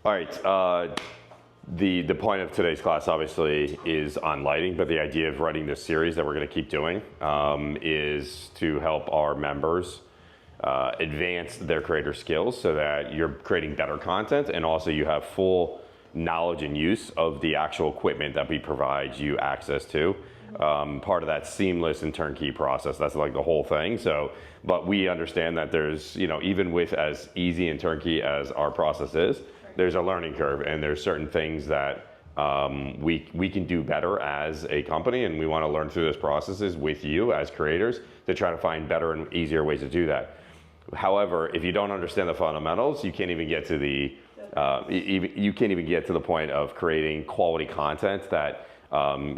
All right. The point of today's class obviously is on lighting, but the idea of running this series that we're going to keep doing is to help our members advance their creator skills so that you're creating better content and also you have full knowledge and use of the actual equipment that we provide you access to. Part of that seamless and turnkey process. That's like the whole thing. So, but we understand that there's, even with as easy and turnkey as our process is, there's a learning curve and there's certain things that we can do better as a company, and we want to learn through those processes with you as creators to try to find better and easier ways to do that. However, if you don't understand the fundamentals, you can't even get to the point of creating quality content that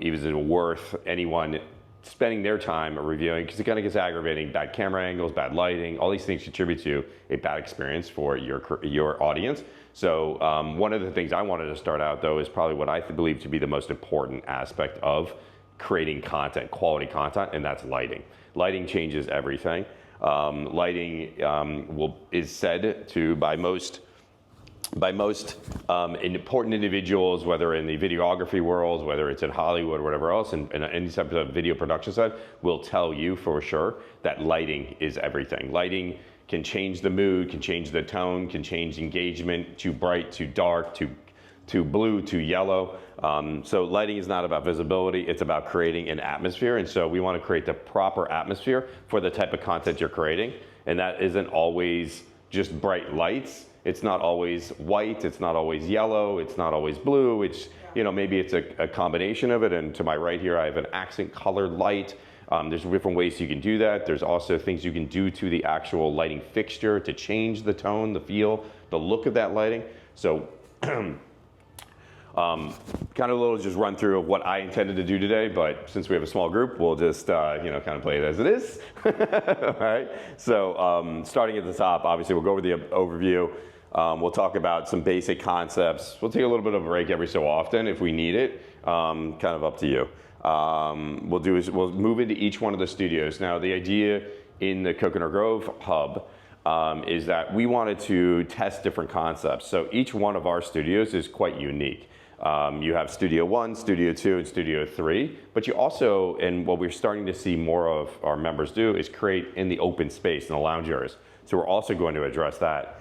is worth anyone spending their time reviewing, because it kind of gets aggravating. Bad camera angles, bad lighting, all these things contribute to a bad experience for your audience. So one of the things I wanted to start out though is probably what I believe to be the most important aspect of creating content, quality content, and that's lighting. Lighting changes everything. Lighting is said to by most important individuals, whether in the videography world, whether it's in Hollywood or whatever else, and any type of video production side, will tell you for sure that lighting is everything. Lighting can change the mood, can change the tone, can change engagement, too bright, too dark, too blue, too yellow. So lighting is not about visibility, it's about creating an atmosphere. And so we want to create the proper atmosphere for the type of content you're creating. And that isn't always just bright lights. It's not always white, it's not always yellow, it's not always blue. It's, maybe it's a combination of it. And to my right here, I have an accent colored light. There's different ways you can do that. There's also things you can do to the actual lighting fixture to change the tone, the feel, the look of that lighting. So kind of a little just run through of what I intended to do today, but since we have a small group, we'll just, kind of play it as it is. All right. So starting at the top, obviously we'll go over the overview. We'll talk about some basic concepts. We'll take a little bit of a break every so often if we need it, kind of up to you. We'll move into each one of the studios. Now the idea in the Coconut Grove hub is that we wanted to test different concepts. So each one of our studios is quite unique. You have Studio 1, Studio 2, and Studio 3, but you also, and what we're starting to see more of our members do, is create in the open space, in the lounge areas. So we're also going to address that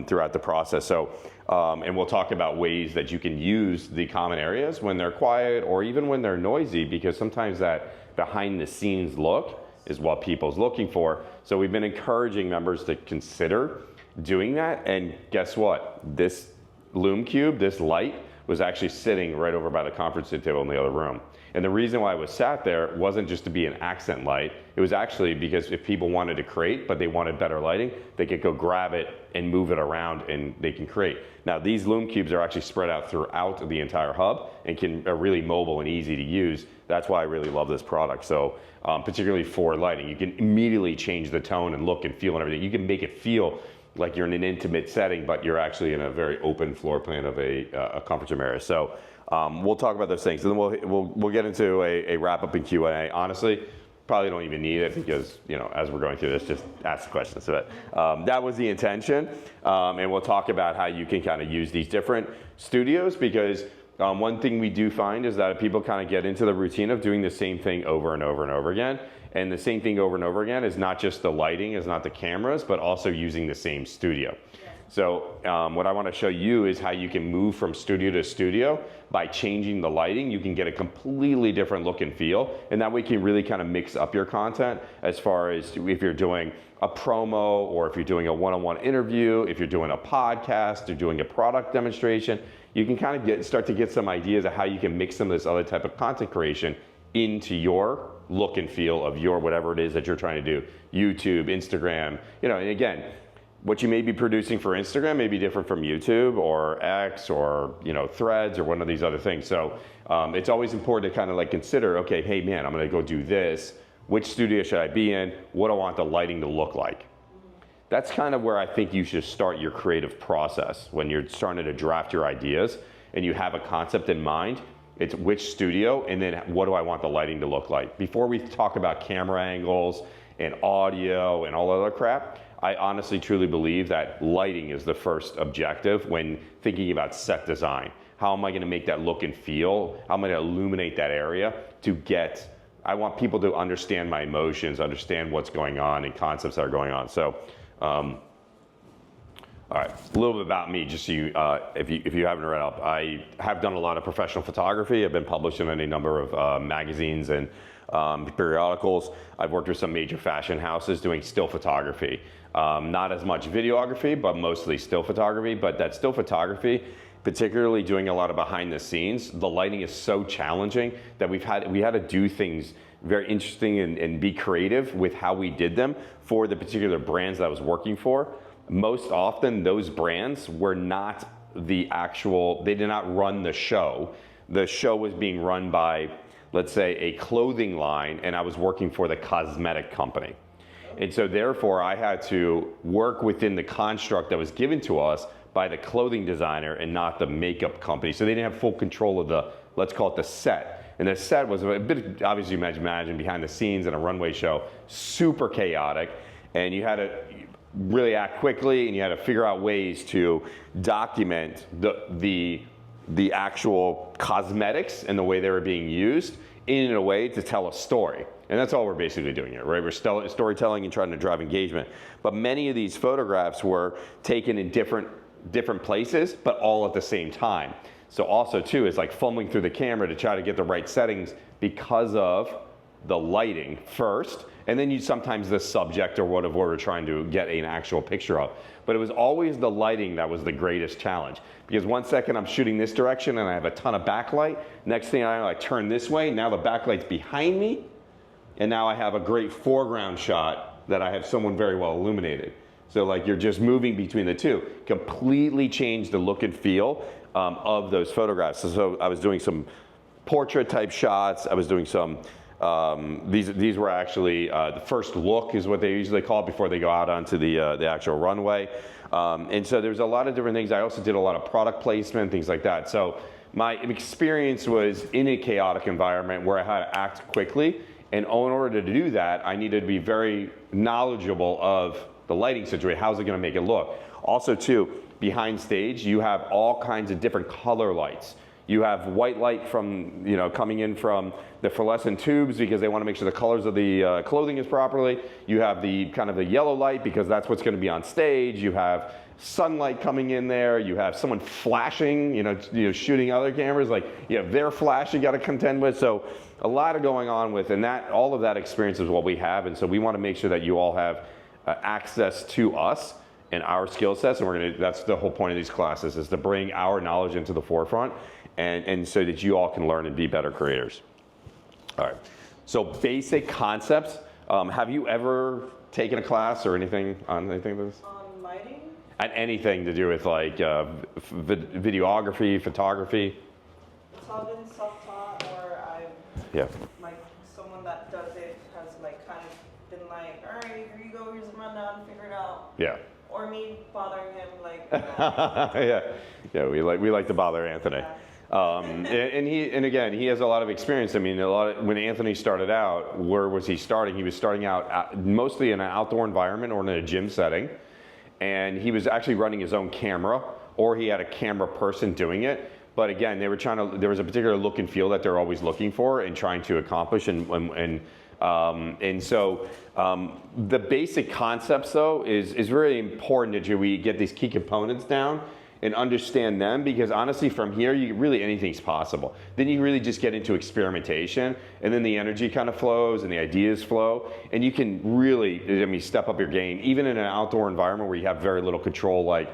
throughout the process. So, and we'll talk about ways that you can use the common areas when they're quiet or even when they're noisy, because sometimes that behind the scenes look is what people's looking for. So we've been encouraging members to consider doing that. And guess what? This Lume Cube, this light, was actually sitting right over by the conference table in the other room. And the reason why it was sat there wasn't just to be an accent light. It was actually because if people wanted to create, but they wanted better lighting, they could go grab it and move it around and they can create. Now these Lume Cubes are actually spread out throughout the entire hub and are really mobile and easy to use. That's why I really love this product. So particularly for lighting, you can immediately change the tone and look and feel and everything. You can make it feel like you're in an intimate setting, but you're actually in a very open floor plan of a conference room area. So we'll talk about those things. And then we'll get into a wrap up and Q&A. Honestly, probably don't even need it because, as we're going through this, just ask the questions. But that was the intention. And we'll talk about how you can kind of use these different studios, because one thing we do find is that people kind of get into the routine of doing the same thing over and over and over again. And the same thing over and over again is not just the lighting, is not the cameras, but also using the same studio. So what I want to show you is how you can move from studio to studio by changing the lighting. You can get a completely different look and feel, and that way you can really kind of mix up your content as far as if you're doing a promo or if you're doing a one-on-one interview, if you're doing a podcast or doing a product demonstration. You can kind of start to get some ideas of how you can mix some of this other type of content creation into your look and feel of your whatever it is that you're trying to do. YouTube, Instagram, and again, what you may be producing for Instagram may be different from YouTube or X or Threads or one of these other things. So it's always important to kind of like consider, okay, hey man, I'm gonna go do this. Which studio should I be in? What do I want the lighting to look like? That's kind of where I think you should start your creative process when you're starting to draft your ideas and you have a concept in mind. It's which studio, and then what do I want the lighting to look like? Before we talk about camera angles and audio and all other crap, I honestly truly believe that lighting is the first objective when thinking about set design. How am I gonna make that look and feel? How am I gonna illuminate that area to get, I want people to understand my emotions, understand what's going on and concepts that are going on. So, all right, a little bit about me, just so you, if you haven't read up. I have done a lot of professional photography. I've been published in any number of magazines and periodicals. I've worked with some major fashion houses doing still photography. Not as much videography, but mostly still photography. But that still photography, particularly doing a lot of behind the scenes, the lighting is so challenging that we had to do things very interesting and be creative with how we did them for the particular brands that I was working for. Most often those brands were not the actual, they did not run the show. The show was being run by, let's say, a clothing line, and I was working for the cosmetic company. And so therefore I had to work within the construct that was given to us by the clothing designer and not the makeup company. So they didn't have full control of the, let's call it the set. And the set was a bit, obviously you imagine behind the scenes in a runway show, super chaotic. And you had to really act quickly, and you had to figure out ways to document the actual cosmetics and the way they were being used in a way to tell a story. And that's all we're basically doing here, right? We're storytelling and trying to drive engagement. But many of these photographs were taken in different places, but all at the same time. So also too, is like fumbling through the camera to try to get the right settings because of the lighting first, and then you sometimes the subject or whatever we're trying to get an actual picture of. But it was always the lighting that was the greatest challenge, because one second I'm shooting this direction and I have a ton of backlight. Next thing I know, I turn this way, now the backlight's behind me, and now I have a great foreground shot that I have someone very well illuminated. So like you're just moving between the two. Completely changed the look and feel of those photographs. So I was doing some portrait type shots. I was doing some, these were actually the first look is what they usually call it before they go out onto the actual runway. And so there's a lot of different things. I also did a lot of product placement, things like that. So my experience was in a chaotic environment where I had to act quickly. And in order to do that, I needed to be very knowledgeable of the lighting situation. How's it gonna make it look? Also too, behind stage, you have all kinds of different color lights. You have white light from, coming in from the fluorescent tubes because they want to make sure the colors of the clothing is properly. You have the kind of the yellow light because that's what's going to be on stage. You have sunlight coming in there. You have someone flashing, shooting other cameras. Like you have their flash you got to contend with. So a lot of going on with, and that all of that experience is what we have. And so we want to make sure that you all have access to us and our skill sets. And that's the whole point of these classes, is to bring our knowledge into the forefront. And so that you all can learn and be better creators. All right, so basic concepts. Have you ever taken a class or anything on anything like this? On lighting? And anything to do with like videography, photography? It's all been self-taught, or like someone that does it has like kind of been like, all right, here you go, here's a rundown, figure it out. Yeah. Or me bothering him like. Yeah, we like to bother Anthony. Yeah. And again, he has a lot of experience. I mean, when Anthony started out, where was he starting? He was starting out mostly in an outdoor environment or in a gym setting. And he was actually running his own camera, or he had a camera person doing it. But again, there was a particular look and feel that they're always looking for and trying to accomplish. And so the basic concepts, though, is really important that we get these key components down and understand them, because honestly from here, anything's possible. Then you really just get into experimentation, and then the energy kind of flows and the ideas flow, and you can really, step up your game, even in an outdoor environment where you have very little control, like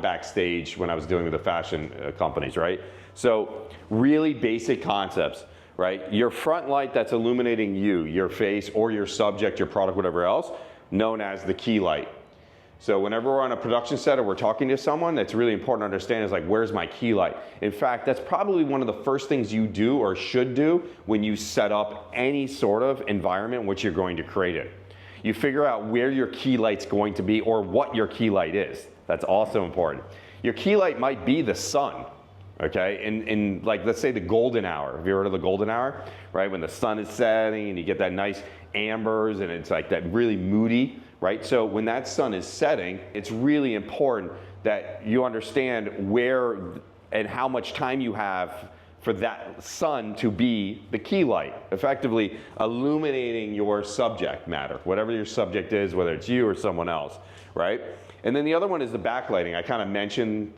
backstage when I was dealing with the fashion companies, right? So really basic concepts, right? Your front light that's illuminating you, your face, or your subject, your product, whatever else, known as the key light. So whenever we're on a production set or we're talking to someone, that's really important to understand is like, where's my key light? In fact, that's probably one of the first things you do or should do when you set up any sort of environment in which you're going to create it. You figure out where your key light's going to be or what your key light is. That's also important. Your key light might be the sun. okay? And like, let's say the golden hour. Have you heard of the golden hour? Right, when the sun is setting and you get that nice ambers and it's like that really moody, right? So when that sun is setting, it's really important that you understand where and how much time you have for that sun to be the key light, effectively illuminating your subject matter, whatever your subject is, whether it's you or someone else, right? And then the other one is the backlighting. I kind of mentioned,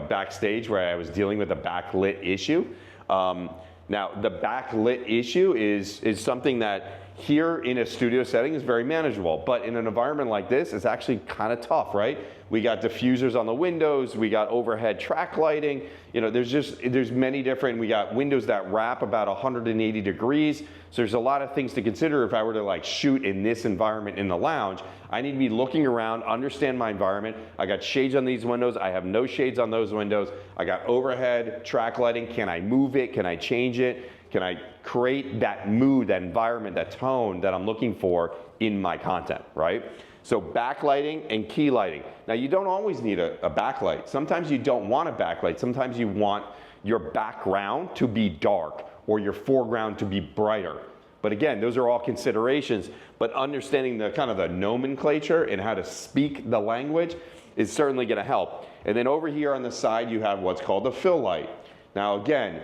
backstage where I was dealing with a backlit issue. Now, the backlit issue is something that here in a studio setting is very manageable, but in an environment like this, it's actually kind of tough, right? We got diffusers on the windows, we got overhead track lighting, there's many different, we got windows that wrap about 180 degrees, so there's a lot of things to consider if I were to like shoot in this environment in the lounge. I need to be looking around, understand my environment. I got shades on these windows, I have no shades on those windows, I got overhead track lighting, can I move it, can I change it? Can I create that mood, that environment, that tone that I'm looking for in my content, right? So backlighting and key lighting. Now you don't always need a backlight. Sometimes you don't want a backlight. Sometimes you want your background to be dark or your foreground to be brighter. But again, those are all considerations, but understanding the kind of the nomenclature and how to speak the language is certainly gonna help. And then over here on the side, you have what's called the fill light. Now again,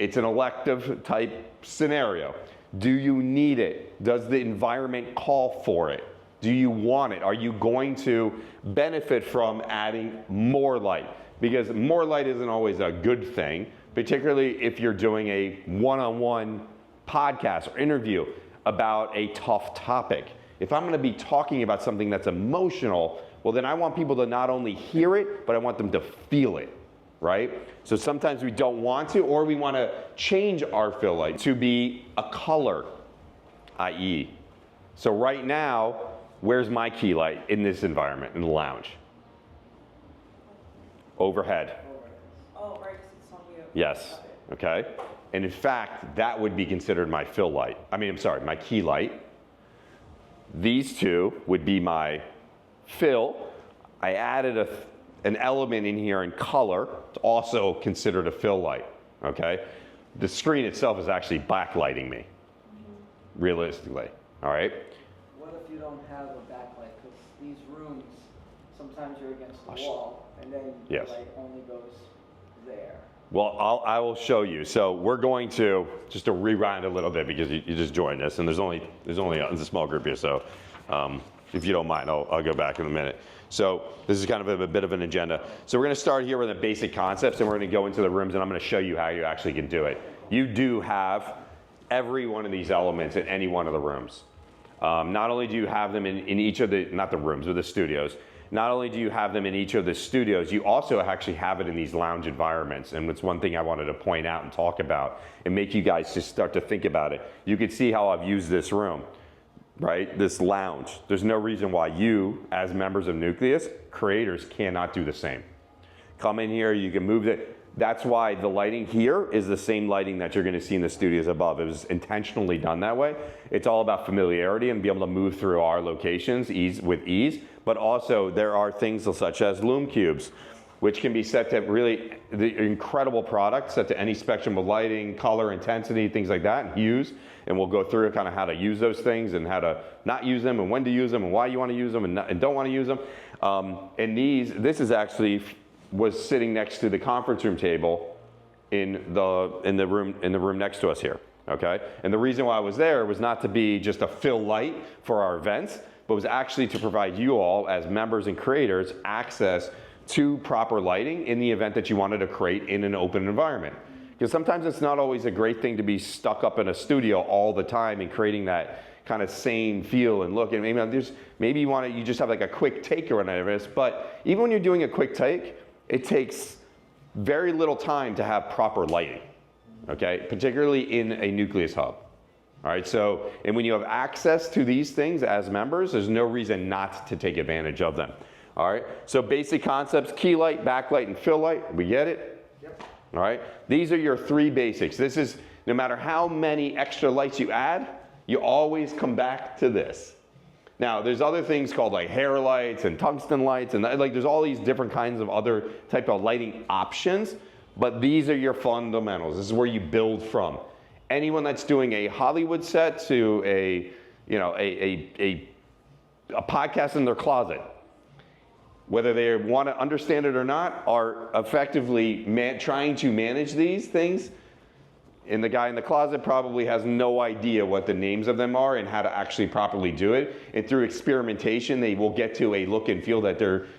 it's an elective type scenario. Do you need it? Does the environment call for it? Do you want it? Are you going to benefit from adding more light? Because more light isn't always a good thing, particularly if you're doing a one-on-one podcast or interview about a tough topic. If I'm gonna be talking about something that's emotional, well then I want people to not only hear it, but I want them to feel it. Right? So sometimes we don't want to, or we want to change our fill light to be a color, i.e. So right now, where's my key light in this environment, in the lounge? Overhead. Oh, right, 'cause it's on you. Yes, okay. And in fact, that would be considered my fill light. My key light. These two would be my fill. I added an element in here in color. It's also considered a fill light, okay? The screen itself is actually backlighting me, realistically, all right? What if you don't have a backlight? Because these rooms, sometimes you're against the wall, and then the light only goes there. Well, I will show you. So we're going to, just to rewind a little bit because you just joined us, and there's only a small group here, so if you don't mind, I'll go back in a minute. So this is kind of a bit of an agenda. So we're gonna start here with the basic concepts, and we're gonna go into the rooms, and I'm gonna show you how you actually can do it. You do have every one of these elements in any one of the rooms. Not only do you have them in each of the, not the rooms, but the studios, not only do you have them in each of the studios, you also actually have it in these lounge environments. And it's one thing I wanted to point out and talk about and make you guys just start to think about it. You can see how I've used this room. Right, this lounge. There's no reason why you, as members of Nucleus, creators cannot do the same. Come in here, you can move it. That's why the lighting here is the same lighting that you're gonna see in the studios above. It was intentionally done that way. It's all about familiarity and be able to move through our locations with ease, but also there are things such as Lume Cubes, which can be set to really, the incredible product, set to any spectrum of lighting, color, intensity, things like that, and hues. And we'll go through kind of how to use those things and how to not use them and when to use them and why you want to use them and don't want to use them. And this is actually was sitting next to the conference room table in the room next to us here. Okay, and the reason why I was there was not to be just a fill light for our events, but was actually to provide you all as members and creators access to proper lighting in the event that you wanted to create in an open environment. Because sometimes it's not always a great thing to be stuck up in a studio all the time and creating that kind of same feel and look. And maybe you just have like a quick take or whatever. But even when you're doing a quick take, it takes very little time to have proper lighting, okay? Particularly in a Nucleus hub. All right, so, and when you have access to these things as members, there's no reason not to take advantage of them. All right, so basic concepts, key light, backlight, and fill light, we get it? All right, these are your three basics. This is, no matter how many extra lights you add, you always come back to this. Now, there's other things called like hair lights and tungsten lights, and like there's all these different kinds of other type of lighting options, but these are your fundamentals. This is where you build from. Anyone that's doing a Hollywood set to a podcast in their closet, whether they want to understand it or not, are effectively trying to manage these things. And the guy in the closet probably has no idea what the names of them are and how to actually properly do it. And through experimentation, they will get to a look and feel that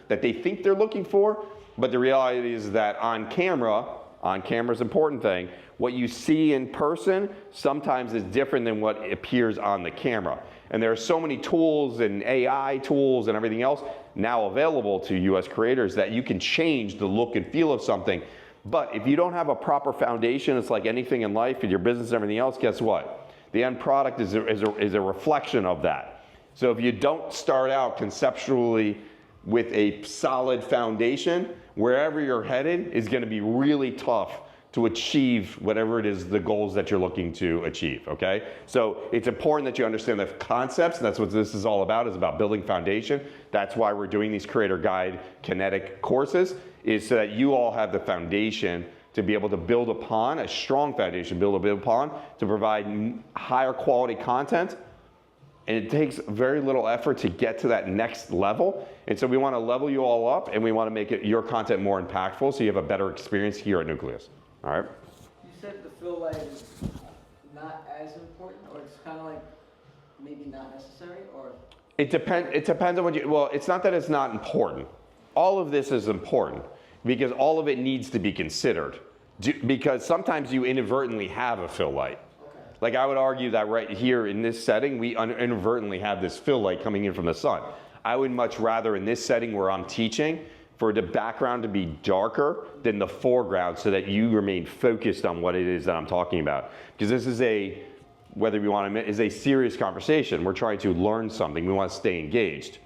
they think they're looking for. But the reality is that on camera's important thing, what you see in person sometimes is different than what appears on the camera. And there are so many tools and AI tools and everything else now available to US creators that you can change the look and feel of something. But if you don't have a proper foundation, it's like anything in life, in your business and everything else, guess what? The end product is a reflection of that. So if you don't start out conceptually with a solid foundation, wherever you're headed is going to be really tough to achieve whatever it is, the goals that you're looking to achieve, okay? So it's important that you understand the concepts, and that's what this is all about, is about building foundation. That's why we're doing these Creator Guide Kinetic courses, is so that you all have the foundation to be able to build upon, a strong foundation, build upon, to provide higher quality content. And it takes very little effort to get to that next level. And so we want to level you all up, and we want to make your content more impactful so you have a better experience here at Nucleus. All right? You said the fill light is not as important, or it's kind of like maybe not necessary, or? It depends on what you, well, it's not that it's not important. All of this is important because all of it needs to be considered. Because sometimes you inadvertently have a fill light. Like I would argue that right here in this setting, we inadvertently have this fill light coming in from the sun. I would much rather in this setting where I'm teaching for the background to be darker than the foreground so that you remain focused on what it is that I'm talking about. Because this is whether we want to admit, is a serious conversation. We're trying to learn something. We want to stay engaged.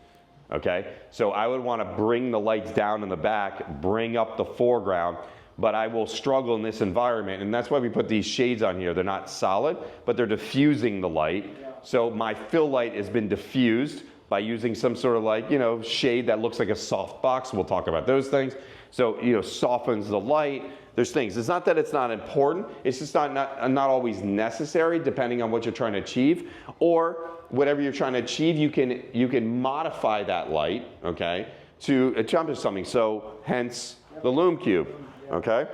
Okay? So I would want to bring the lights down in the back, bring up the foreground, but I will struggle in this environment, and that's why we put these shades on here. They're not solid, but they're diffusing the light. So my fill light has been diffused by using some sort of shade that looks like a softbox. We'll talk about those things. So, softens the light. There's things. It's not that it's not important. It's just not always necessary depending on what you're trying to achieve. Or whatever you're trying to achieve, you can modify that light, okay, to accomplish something. So hence the Lume Cube. Okay,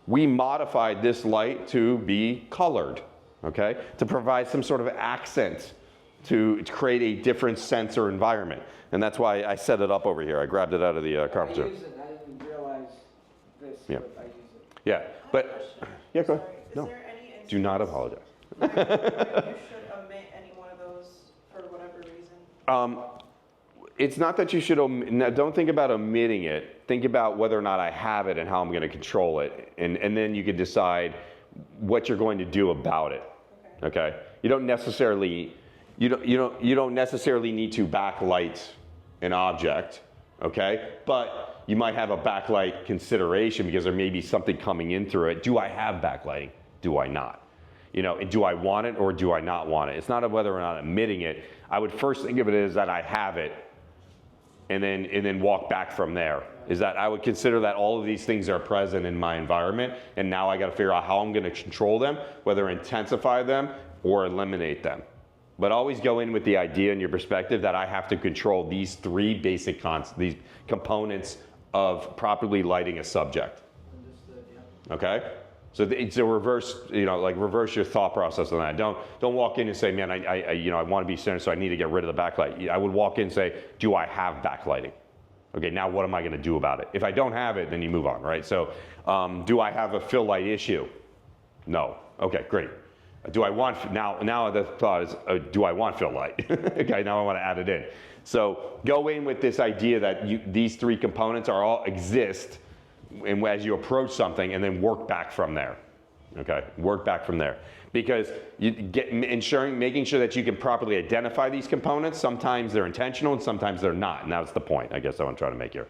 we modified this light to be colored, okay, to provide some sort of accent to create a different sense or environment. And that's why I set it up over here. I grabbed it out of the conference room. I use it. I didn't realize this, yeah. But I use it. Yeah, but, yeah, go ahead. No, do not apologize. You should omit any one of those for whatever reason? It's not that you should don't think about omitting it. Think about whether or not I have it and how I'm going to control it, and then you can decide what you're going to do about it. Okay? You don't necessarily need to backlight an object. Okay? But you might have a backlight consideration because there may be something coming in through it. Do I have backlighting? Do I not? Do I want it or do I not want it? It's not whether or not I'm omitting it. I would first think of it as that I have it. And then walk back from there. Is that I would consider that all of these things are present in my environment, and now I got to figure out how I'm going to control them, whether intensify them or eliminate them. But always go in with the idea and your perspective that I have to control these three basic these components of properly lighting a subject. Understood, yeah. Okay? So it's a reverse, reverse your thought process on that. Don't walk in and say, man, I want to be centered, so I need to get rid of the backlight. I would walk in and say, do I have backlighting? Okay, now what am I going to do about it? If I don't have it, then you move on, right? So, do I have a fill light issue? No. Okay, great. Do I want now the thought is, do I want fill light? Okay, now I want to add it in. So go in with this idea that these three components all exist. And as you approach something, and then work back from there, okay? Work back from there, because making sure that you can properly identify these components. Sometimes they're intentional, and sometimes they're not, and that's the point, I guess, I want to try to make here.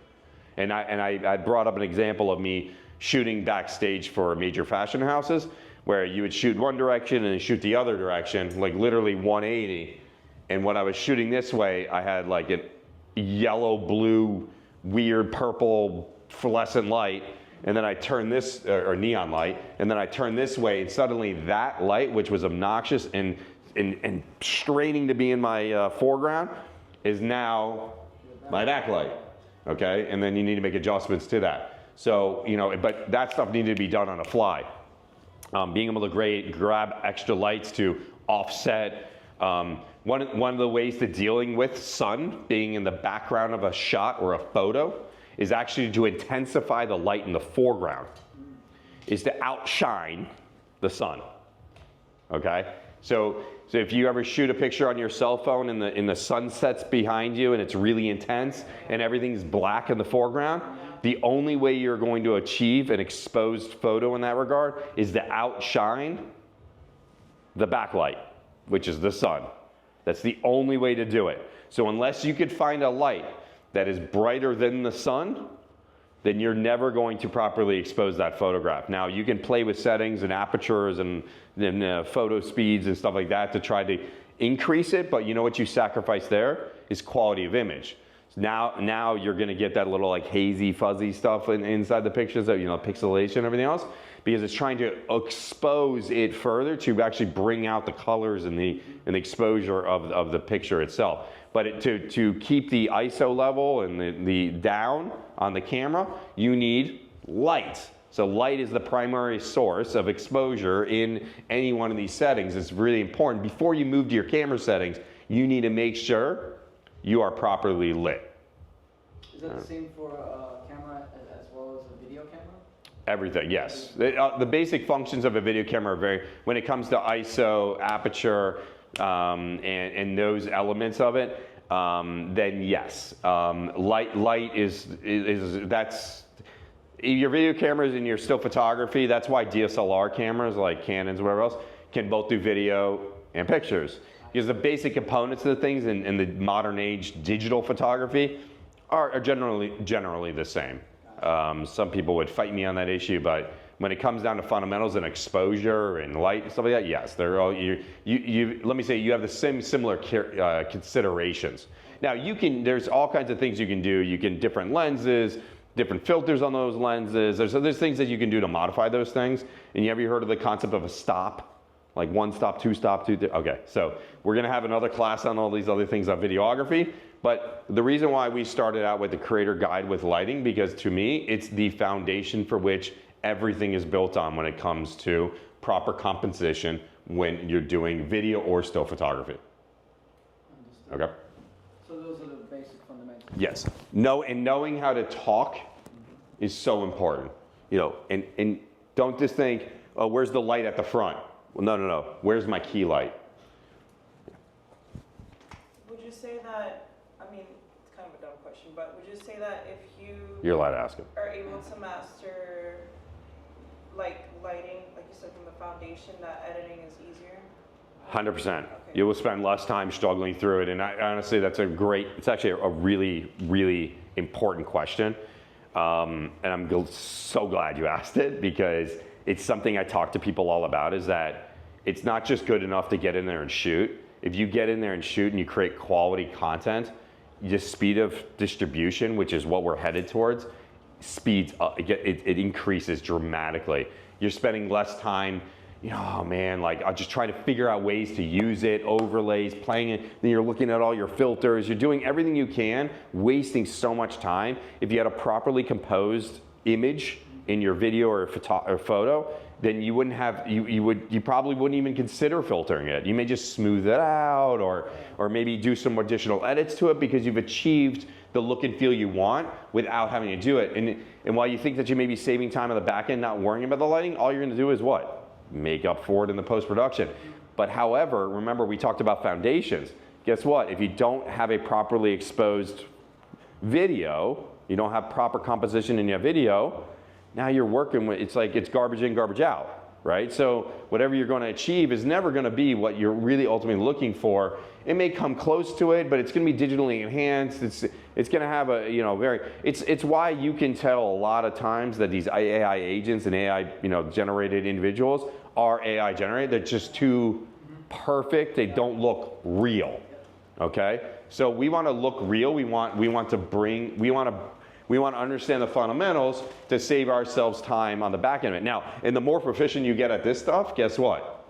And I brought up an example of me shooting backstage for major fashion houses, where you would shoot one direction and then shoot the other direction, like literally 180. And when I was shooting this way, I had like a yellow, blue, weird purple fluorescent light, and then I turn this, or neon light, and then I turn this way, and suddenly that light, which was obnoxious and straining to be in my foreground, is now my backlight, okay? And then you need to make adjustments to that. So, you know, but that stuff needed to be done on the fly. Being able to grab extra lights to offset. One of the ways to dealing with sun being in the background of a shot or a photo is actually to intensify the light in the foreground, is to outshine the sun, okay? So if you ever shoot a picture on your cell phone and the sun sets behind you and it's really intense and everything's black in the foreground, the only way you're going to achieve an exposed photo in that regard is to outshine the backlight, which is the sun. That's the only way to do it. So unless you could find a light that is brighter than the sun, then you're never going to properly expose that photograph. Now, you can play with settings and apertures and photo speeds and stuff like that to try to increase it, but you know what you sacrifice there is quality of image. So now you're gonna get that little like hazy, fuzzy stuff inside the pictures, that, you know, pixelation and everything else, because it's trying to expose it further to actually bring out the colors and the exposure of the picture itself. But to keep the ISO level and the down on the camera, you need light. So light is the primary source of exposure in any one of these settings. It's really important. Before you move to your camera settings, you need to make sure you are properly lit. Is that the same for a camera as well as a video camera? Everything, yes. The basic functions of a video camera are very, when it comes to ISO, aperture, and those elements of it, then yes. Light is that's, your video cameras and your still photography, that's why DSLR cameras like Canons or whatever else can both do video and pictures. Because the basic components of the things in the modern age digital photography are generally the same. Some people would fight me on that issue, but when it comes down to fundamentals and exposure and light and stuff like that, yes, they're all, let me say you have the similar considerations. Now there's all kinds of things you can do. You can different lenses, different filters on those lenses. There's things that you can do to modify those things. And you ever heard of the concept of a stop? Like one stop, two stop, okay. So we're gonna have another class on all these other things on videography. But the reason why we started out with the creator guide with lighting, because to me, it's the foundation for which everything is built on when it comes to proper composition when you're doing video or still photography. Understood. Okay? So those are the basic fundamentals. Yes. Knowing how to talk is so important. You know, and don't just think, oh, where's the light at the front? Well, no. Where's my key light? Would you say that, I mean, it's kind of a dumb question, but would you say that if You're allowed to ask it. are able to master like lighting, like you said, from the foundation, that editing is easier? 100%. Okay. You will spend less time struggling through it. And honestly, it's actually a really, really important question. And I'm so glad you asked it, because it's something I talk to people all about, is that it's not just good enough to get in there and shoot. If you get in there and shoot and you create quality content, the speed of distribution, which is what we're headed towards, speeds up. It increases dramatically. You're spending less time, oh man, like just trying to figure out ways to use it, overlays, playing it. Then you're looking at all your filters. You're doing everything you can, wasting so much time. If you had a properly composed image in your video or photo, then you wouldn't have, you probably wouldn't even consider filtering it. You may just smooth it out or maybe do some additional edits to it, because you've achieved the look and feel you want without having to do it. And while you think that you may be saving time on the back end, not worrying about the lighting, all you're gonna do is what? Make up for it in the post-production. But however, remember we talked about foundations. Guess what? If you don't have a properly exposed video, you don't have proper composition in your video, now you're working with, it's like it's garbage in, garbage out, right? So whatever you're going to achieve is never going to be what you're really ultimately looking for. It may come close to it, but it's going to be digitally enhanced. It's going to have a, it's why you can tell a lot of times that these AI agents and AI, generated individuals are AI generated. They're just too perfect. They don't look real, okay? So we want to look real. We want to We want to understand the fundamentals to save ourselves time on the back end of it. Now, and the more proficient you get at this stuff, guess what?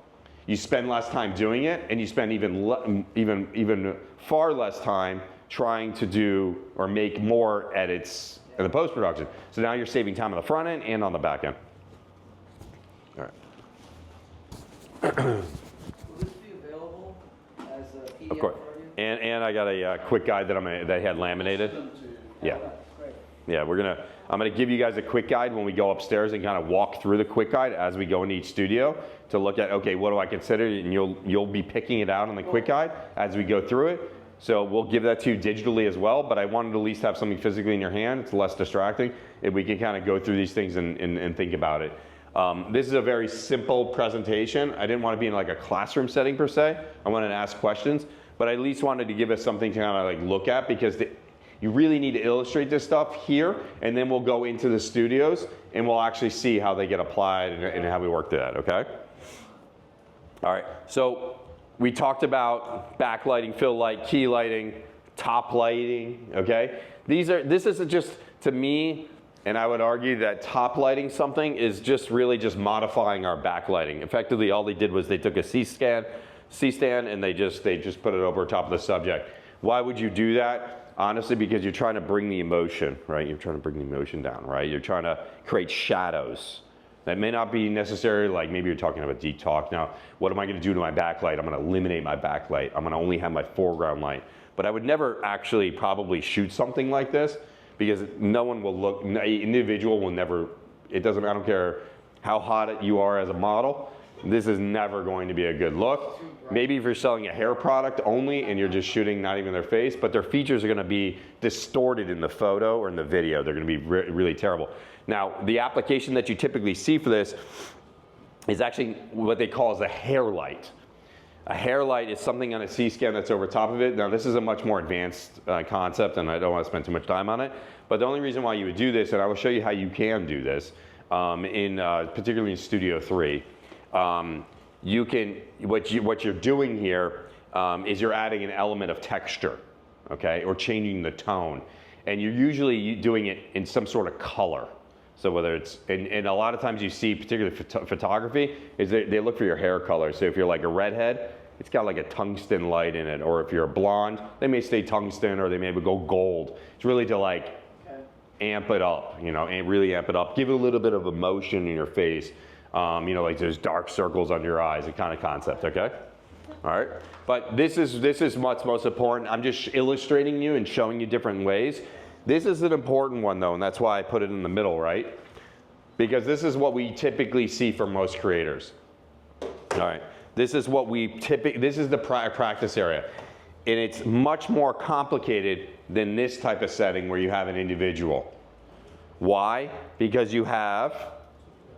You spend less time doing it, and you spend even far less time trying to do or make more edits in the post-production. So now you're saving time on the front end and on the back end. All right. Will this be available as a PDF? Of course. And I got a quick guide that I had laminated. Yeah. Yeah, I'm gonna give you guys a quick guide when we go upstairs and kind of walk through the quick guide as we go into each studio to look at, okay, what do I consider? And you'll be picking it out on the quick guide as we go through it. So we'll give that to you digitally as well, but I wanted to at least have something physically in your hand. It's less distracting, and we can kind of go through these things and think about it. This is a very simple presentation. I didn't want to be in like a classroom setting per se. I wanted to ask questions, but I at least wanted to give us something to kind of like look at, because you really need to illustrate this stuff here, and then we'll go into the studios and we'll actually see how they get applied and how we work through that, okay? All right, so we talked about backlighting, fill light, key lighting, top lighting, okay? This is just, to me, and I would argue that top lighting something is just really just modifying our backlighting. Effectively, all they did was they took a C-stand, and they just put it over top of the subject. Why would you do that? Honestly, because you're trying to bring the emotion, right? You're trying to bring the emotion down, right? You're trying to create shadows. That may not be necessary, like maybe you're talking about deep talk. Now, what am I gonna do to my backlight? I'm gonna eliminate my backlight. I'm gonna only have my foreground light. But I would never actually probably shoot something like this, because no one will look, an individual will never, I don't care how hot you are as a model, this is never going to be a good look. Maybe if you're selling a hair product only and you're just shooting not even their face, but their features are gonna be distorted in the photo or in the video. They're gonna be really terrible. Now, the application that you typically see for this is actually what they call as a hair light. A hair light is something on a C-scan that's over top of it. Now, this is a much more advanced concept, and I don't want to spend too much time on it. But the only reason why you would do this, and I will show you how you can do this, particularly in Studio 3, what you're doing here is you're adding an element of texture, okay, or changing the tone. And you're usually doing it in some sort of color. So whether it's, and a lot of times you see, particularly photography, is they look for your hair color. So if you're like a redhead, it's got like a tungsten light in it. Or if you're a blonde, they may stay tungsten, or they may go gold. It's really to like amp it up, and really amp it up. Give it a little bit of emotion in your face. Like there's dark circles under your eyes, the kind of concept, okay? All right, but this is what's most important. I'm just illustrating you and showing you different ways. This is an important one though, and that's why I put it in the middle, right? Because this is what we typically see from most creators. All right, this is what this is the practice area. And it's much more complicated than this type of setting where you have an individual. Why? Because you have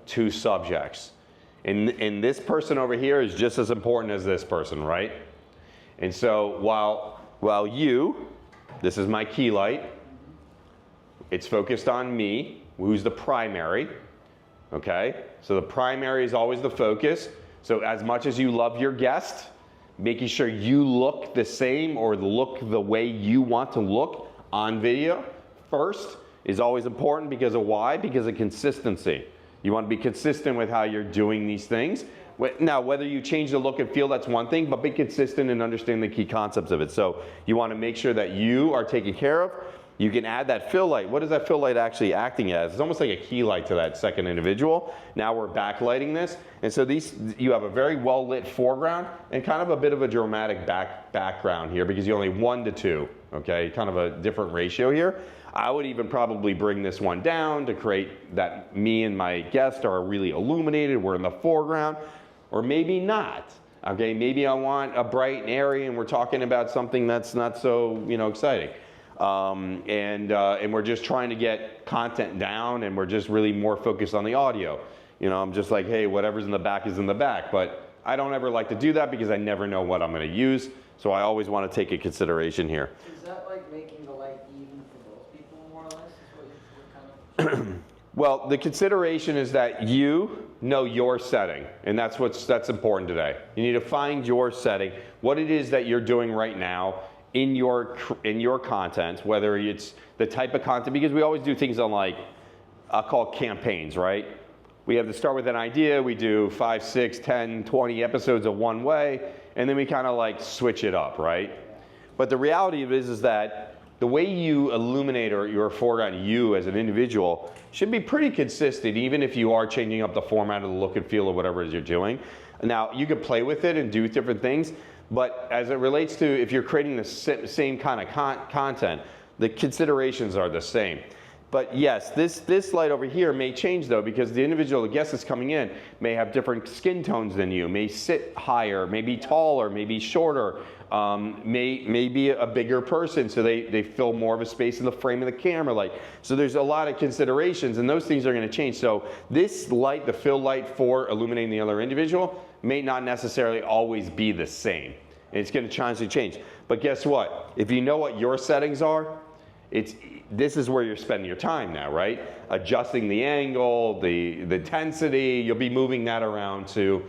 two subjects. And this person over here is just as important as this person, right? And so while this is my key light, it's focused on me, who's the primary, okay? So the primary is always the focus. So as much as you love your guest, making sure you look the same or look the way you want to look on video first is always important, because of why? Because of consistency. You want to be consistent with how you're doing these things. Now, whether you change the look and feel, that's one thing, but be consistent and understand the key concepts of it. So you want to make sure that you are taken care of. You can add that fill light. What is that fill light actually acting as? It's almost like a key light to that second individual. Now we're backlighting this. And so you have a very well lit foreground and kind of a bit of a dramatic background here, because you only 1 to 2, okay? Kind of a different ratio here. I would even probably bring this one down to create that me and my guest are really illuminated, we're in the foreground, or maybe not. Okay, maybe I want a bright and airy and we're talking about something that's not so, exciting. And we're just trying to get content down, and we're just really more focused on the audio. I'm just like, hey, whatever's in the back is in the back, but I don't ever like to do that because I never know what I'm gonna use. So I always want to take a consideration here. Is that like making the light even for both people, more or less, is what you're kind of... Well, the consideration is that you know your setting, and that's important today. You need to find your setting, what it is that you're doing right now, in your content, whether it's the type of content, because we always do things on like, I'll call campaigns, right? We have to start with an idea, we do 5, 6, 10, 20 episodes of one way, and then we kind of like switch it up, right? But the reality of it is that the way you illuminate or your foreground, you as an individual, should be pretty consistent, even if you are changing up the format of the look and feel of whatever it is you're doing. Now, you could play with it and do different things, but as it relates to if you're creating the same kind of content, the considerations are the same. But yes, this light over here may change though, because the individual guest that's coming in may have different skin tones than you, may sit higher, may be taller, may be shorter, may be a bigger person, so they fill more of a space in the frame of the camera. Like, so there's a lot of considerations, and those things are going to change. So this light, the fill light for illuminating the other individual, may not necessarily always be the same. It's going to constantly change. But guess what? If you know what your settings are, this is where you're spending your time now, right? Adjusting the angle, the intensity, you'll be moving that around to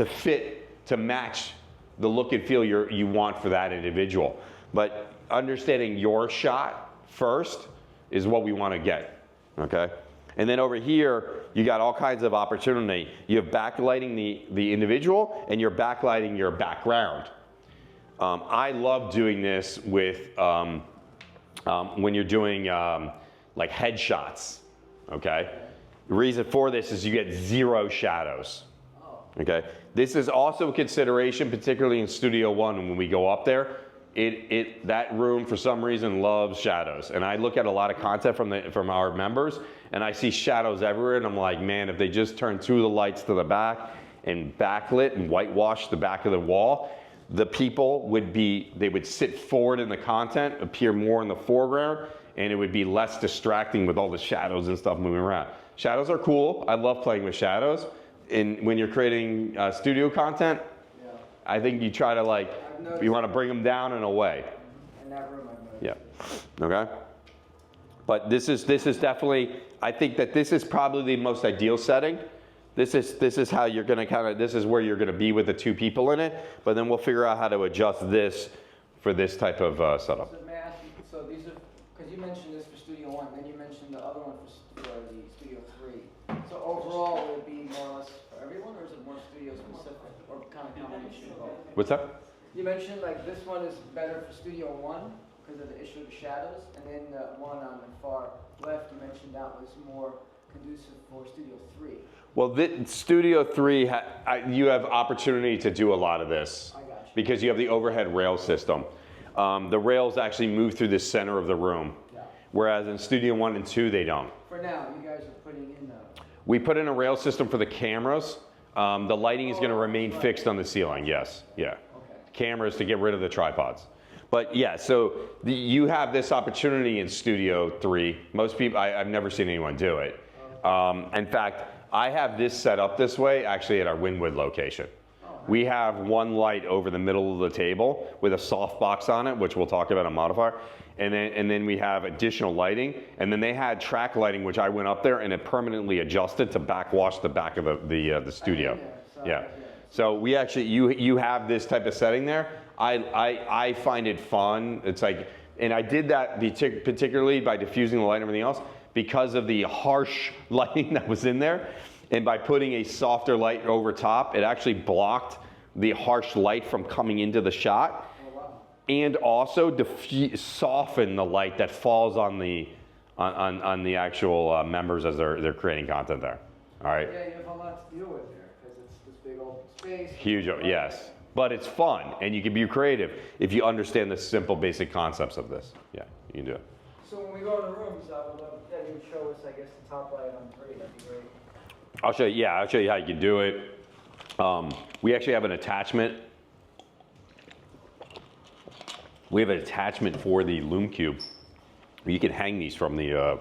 fit, to match the look and feel you want for that individual. But understanding your shot first is what we want to get, okay? And then over here, you got all kinds of opportunity. You have backlighting the individual, and you're backlighting your background. I love doing this with when you're doing like headshots, okay? The reason for this is you get 0 shadows, okay? This is also a consideration, particularly in Studio One when we go up there. That room for some reason loves shadows, and I look at a lot of content from our members, and I see shadows everywhere, and I'm like, man, if they just turn 2 of the lights to the back and backlit and whitewash the back of the wall, the people they would sit forward in the content, appear more in the foreground, and it would be less distracting with all the shadows and stuff moving around. Shadows are cool. I love playing with shadows. And when you're creating studio content, I think you try to you want to bring them down and away. In that room, I've noticed. Yeah. Okay. But this is definitely, I think that this is probably the most ideal setting. This is how you're going to this is where you're going to be with the 2 people in it, but then we'll figure out how to adjust this for this type of setup. So may I ask you, so these are, because you mentioned this for Studio One, then you mentioned the other one for the Studio 3. So overall, would it be more or less for everyone, or is it more studio specific, or kind of combination of both? What's that? You mentioned like this one is better for Studio One because of the issue of the shadows, and then the one on the far left, you mentioned that was more conducive for Studio 3. Well, Studio 3, you have opportunity to do a lot of this because you have the overhead rail system. The rails actually move through the center of the room, whereas in Studio 1 and 2, they don't. For now, you guys are putting in the... We put in a rail system for the cameras. The lighting is going to remain fixed on the ceiling, yes. Yeah. Okay. Cameras to get rid of the tripods. But yeah, so you have this opportunity in Studio 3. Most people, I've never seen anyone do it. In fact, I have this set up this way actually at our Wynwood location. We have one light over the middle of the table with a softbox on it, which we'll talk about a modifier, and then we have additional lighting, and then they had track lighting, which I went up there and it permanently adjusted to backwash the back of the studio. Yeah. So we actually you have this type of setting there. I find it fun. It's like, and I did that particularly by diffusing the light and everything else, because of the harsh lighting that was in there. And by putting a softer light over top, it actually blocked the harsh light from coming into the shot. Oh, wow. And also soften the light that falls on the actual members as they're creating content there. All right? Yeah, you have a lot to deal with there because it's this big open space. Huge, yes. But it's fun, and you can be creative if you understand the simple basic concepts of this. Yeah, you can do it. So when we go in the rooms, I would love that you would show us, I guess, the top light on 3. That'd be great. I'll show you. Yeah, I'll show you how you can do it. We actually have an attachment. We have an attachment for the Lume Cube. You can hang these from the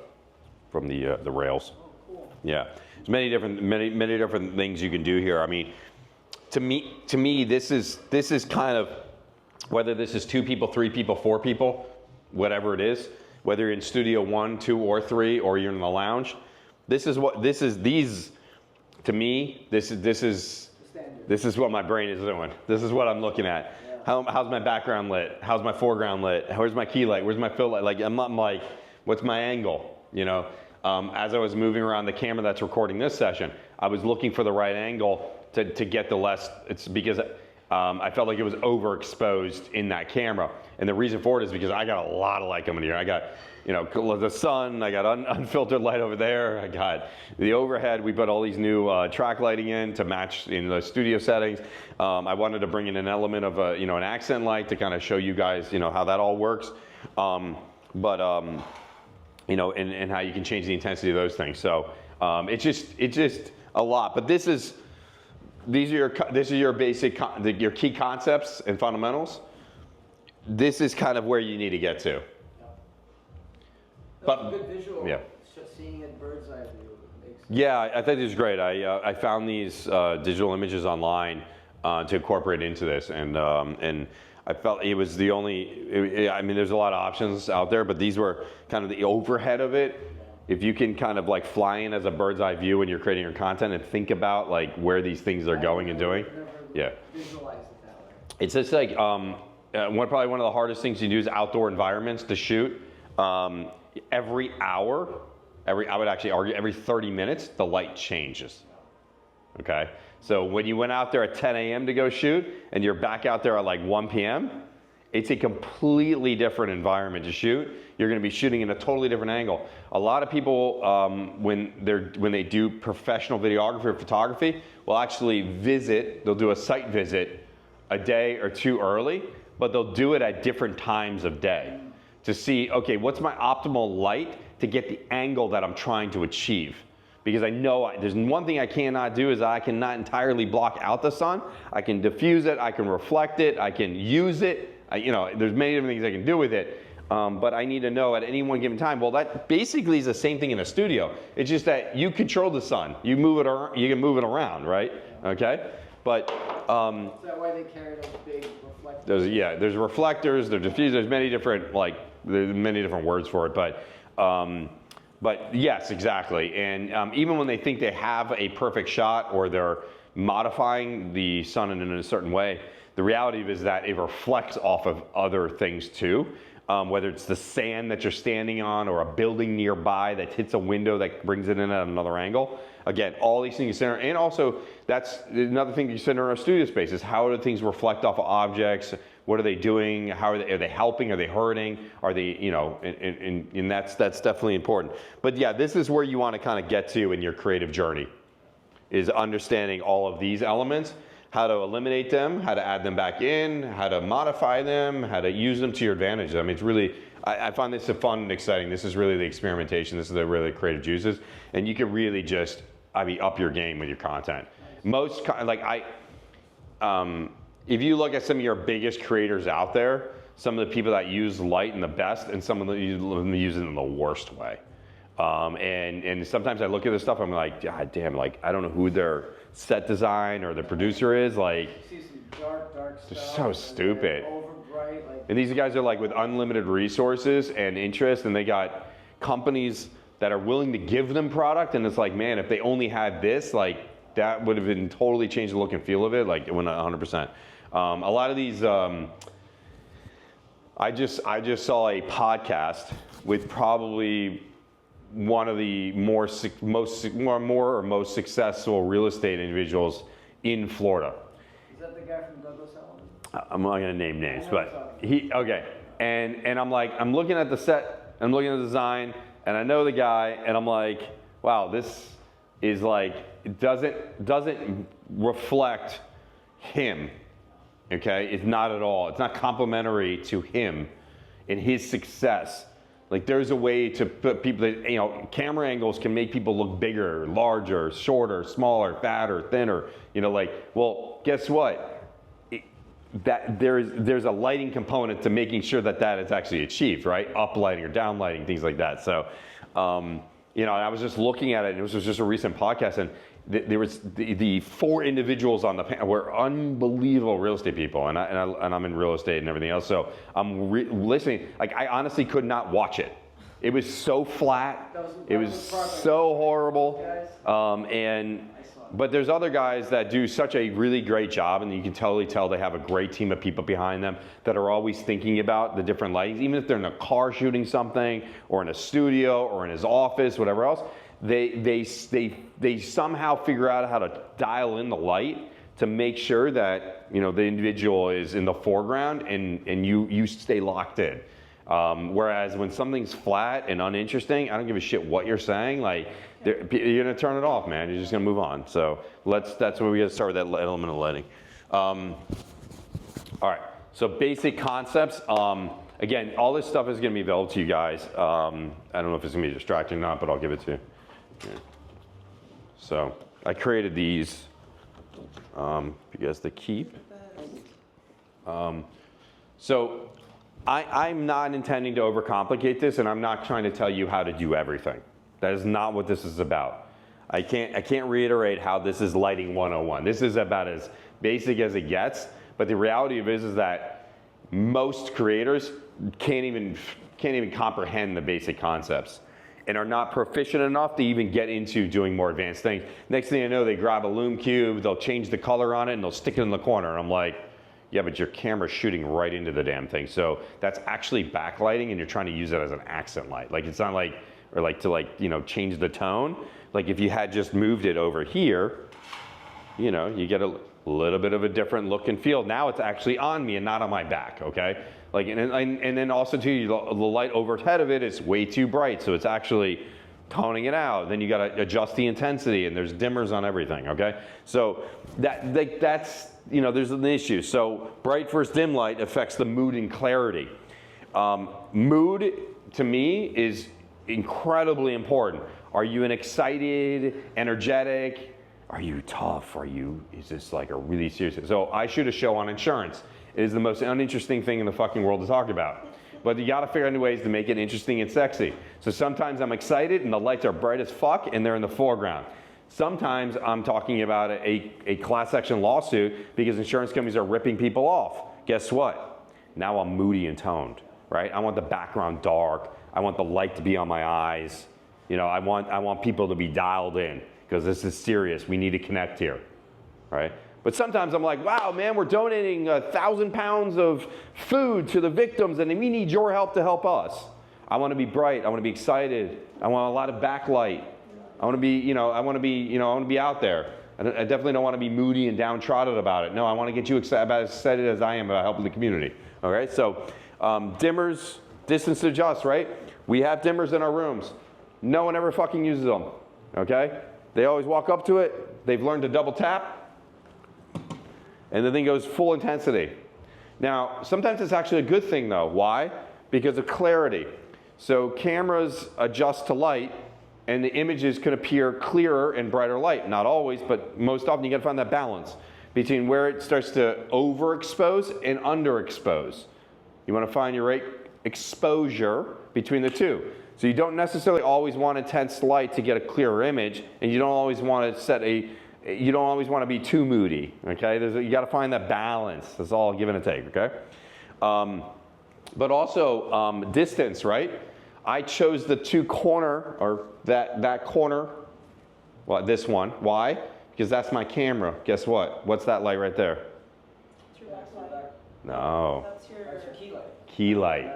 rails. Oh, cool. Yeah, there's many different things you can do here. I mean, to me, this is kind of, whether this is 2 people, 3 people, 4 people, whatever it is. Whether you're in Studio 1, 2, or 3, or you're in the lounge, to me, this is what my brain is doing. This is what I'm looking at. Yeah. How's my background lit? How's my foreground lit? Where's my key light? Where's my fill light? Like I'm like, what's my angle? You know, as I was moving around the camera that's recording this session, I was looking for the right angle to get the less. It's because I felt like it was overexposed in that camera, and the reason for it is because I got a lot of light coming here. I got, you know, the sun. I got unfiltered light over there. I got the overhead. We put all these new track lighting in to match in the studio settings. I wanted to bring in an element of an accent light to kind of show you guys, how that all works. And how you can change the intensity of those things. So it's just a lot. But this is your basic your key concepts and fundamentals. This is kind of where you need to get to. That's a good visual. Yeah. Just seeing it bird's eye view makes sense. Yeah, I think this is great. I found these digital images online to incorporate into this, and I felt it was the only. I mean, there's a lot of options out there, but these were kind of the overhead of it. If you can kind of like fly in as a bird's eye view when you're creating your content and think about like where these things are going and doing. Yeah. Visualize it that way. It's just like probably one of the hardest things you do is outdoor environments to shoot. Every hour, I would actually argue every 30 minutes, the light changes. Okay? So when you went out there at 10 a.m. to go shoot and you're back out there at like 1 p.m., it's a completely different environment to shoot. You're going to be shooting in a totally different angle. A lot of people, when they do professional videography or photography, will actually they'll do a site visit a day or two early, but they'll do it at different times of day to see, okay, what's my optimal light to get the angle that I'm trying to achieve? Because I know there's one thing I cannot do is I cannot entirely block out the sun. I can diffuse it, I can reflect it, I can use it. There's many different things I can do with it. But I need to know at any one given time. Well, that basically is the same thing in a studio. It's just that you control the sun. You move it around, you can move it around, right? Okay? But is that why they carry those big reflectors? There's reflectors, there's diffusers, there's many different words for it, but yes, exactly. And even when they think they have a perfect shot or they're modifying the sun in a certain way, the reality is that it reflects off of other things too. Whether it's the sand that you're standing on or a building nearby that hits a window that brings it in at another angle. Again, all these things you center, and also that's another thing you center in our studio space is how do things reflect off of objects? What are they doing? How are they helping? Are they hurting? Are they, and that's definitely important. But yeah, this is where you want to kind of get to in your creative journey, is understanding all of these elements. How to eliminate them, how to add them back in, how to modify them, how to use them to your advantage. I mean, it's really, I find this fun and exciting. This is really the experimentation. This is the really creative juices. And you can really just, up your game with your content. If you look at some of your biggest creators out there, some of the people that use light in the best and some of them use it in the worst way. And sometimes I look at this stuff, I'm like, God damn, like, I don't know who their set design or the producer is, like, see some dark they're stuff, so stupid. Overbright, and these guys are like with unlimited resources and interest, and they got companies that are willing to give them product, and it's like, man, if they only had this, like, that would have been totally changed the look and feel of it, like, it went 100%. A lot of these, I just saw a podcast with probably one of the most successful real estate individuals in Florida. Is that the guy from Douglas Elliman? I'm not gonna name names, but and I'm looking at the set, I'm looking at the design, and I know the guy, and I'm like, wow, this is like, it doesn't reflect him. Okay, it's not at all. It's not complimentary to him in his success. Like, there's a way to put people that, camera angles can make people look bigger, larger, shorter, smaller, fatter, thinner. Well, guess what? There's a lighting component to making sure that is actually achieved, right? Up lighting or down lighting, things like that. So, and I was just looking at it, and it was just a recent podcast, and there was the four individuals on the panel were unbelievable real estate people, and I'm in real estate and everything else. So I'm listening. Like, I honestly could not watch it. It was so flat. It was so horrible. And But there's other guys that do such a really great job, and you can totally tell they have a great team of people behind them that are always thinking about the different lightings. Even if they're in a car shooting something, or in a studio, or in his office, whatever else, they somehow figure out how to dial in the light to make sure that, you know, the individual is in the foreground and you stay locked in. Whereas when something's flat and uninteresting, I don't give a shit what you're saying. Like, you're gonna turn it off, man. You're just gonna move on. So that's where we gotta start with that element of lighting. All right, so basic concepts. Again, all this stuff is gonna be available to you guys. I don't know if it's gonna be distracting or not, but I'll give it to you. Yeah. So I created these for you guys to keep. So I'm not intending to overcomplicate this, and I'm not trying to tell you how to do everything. That is not what this is about. I can't reiterate how this is lighting 101. This is about as basic as it gets, but the reality of it is that most creators can't even comprehend the basic concepts and are not proficient enough to even get into doing more advanced things. Next thing I know, they grab a Lume Cube, they'll change the color on it, and they'll stick it in the corner. And I'm like, yeah, but your camera's shooting right into the damn thing. So that's actually backlighting, and you're trying to use it as an accent light. Like, it's not like, or like to, like, you know, change the tone. Like, if you had just moved it over here, you know, you get a little bit of a different look and feel. Now it's actually on me and not on my back, okay? Like, and then also too, the light overhead of it is way too bright, so it's actually toning it out. Then you gotta adjust the intensity, and there's dimmers on everything, okay? So that's, you know, there's an issue. So bright versus dim light affects the mood and clarity. Mood, to me, is incredibly important. Are you an excited, energetic? Are you tough? Is this like a really serious? So I shoot a show on insurance. It is the most uninteresting thing in the fucking world to talk about. But you gotta figure out ways to make it interesting and sexy. So sometimes I'm excited and the lights are bright as fuck and they're in the foreground. Sometimes I'm talking about a class action lawsuit because insurance companies are ripping people off. Guess what? Now I'm moody and toned, right? I want the background dark. I want the light to be on my eyes. You know, I want people to be dialed in because this is serious. We need to connect here, right? But sometimes I'm like, wow, man, we're donating 1,000 pounds of food to the victims, and we need your help to help us. I want to be bright. I want to be excited. I want a lot of backlight. I want to be, you know, I want to be out there. I definitely don't want to be moody and downtrodden about it. No, I want to get you about as excited as I am about helping the community. All right, so dimmers, distance adjust, right? We have dimmers in our rooms. No one ever fucking uses them, okay? They always walk up to it. They've learned to double tap. And the thing goes full intensity. Now, sometimes it's actually a good thing though. Why? Because of clarity. So cameras adjust to light and the images can appear clearer in brighter light. Not always, but most often you gotta find that balance between where it starts to overexpose and underexpose. You wanna find your right exposure between the two. So you don't necessarily always want intense light to get a clearer image, and you don't always want to you don't always want to be too moody, okay? You got to find that balance. That's all give and take, okay? But also distance, right? I chose the two corner, or that corner, well, this one. Why? Because that's my camera. Guess what? What's that light right there? That's your backlight. No. That's your key light. Key light.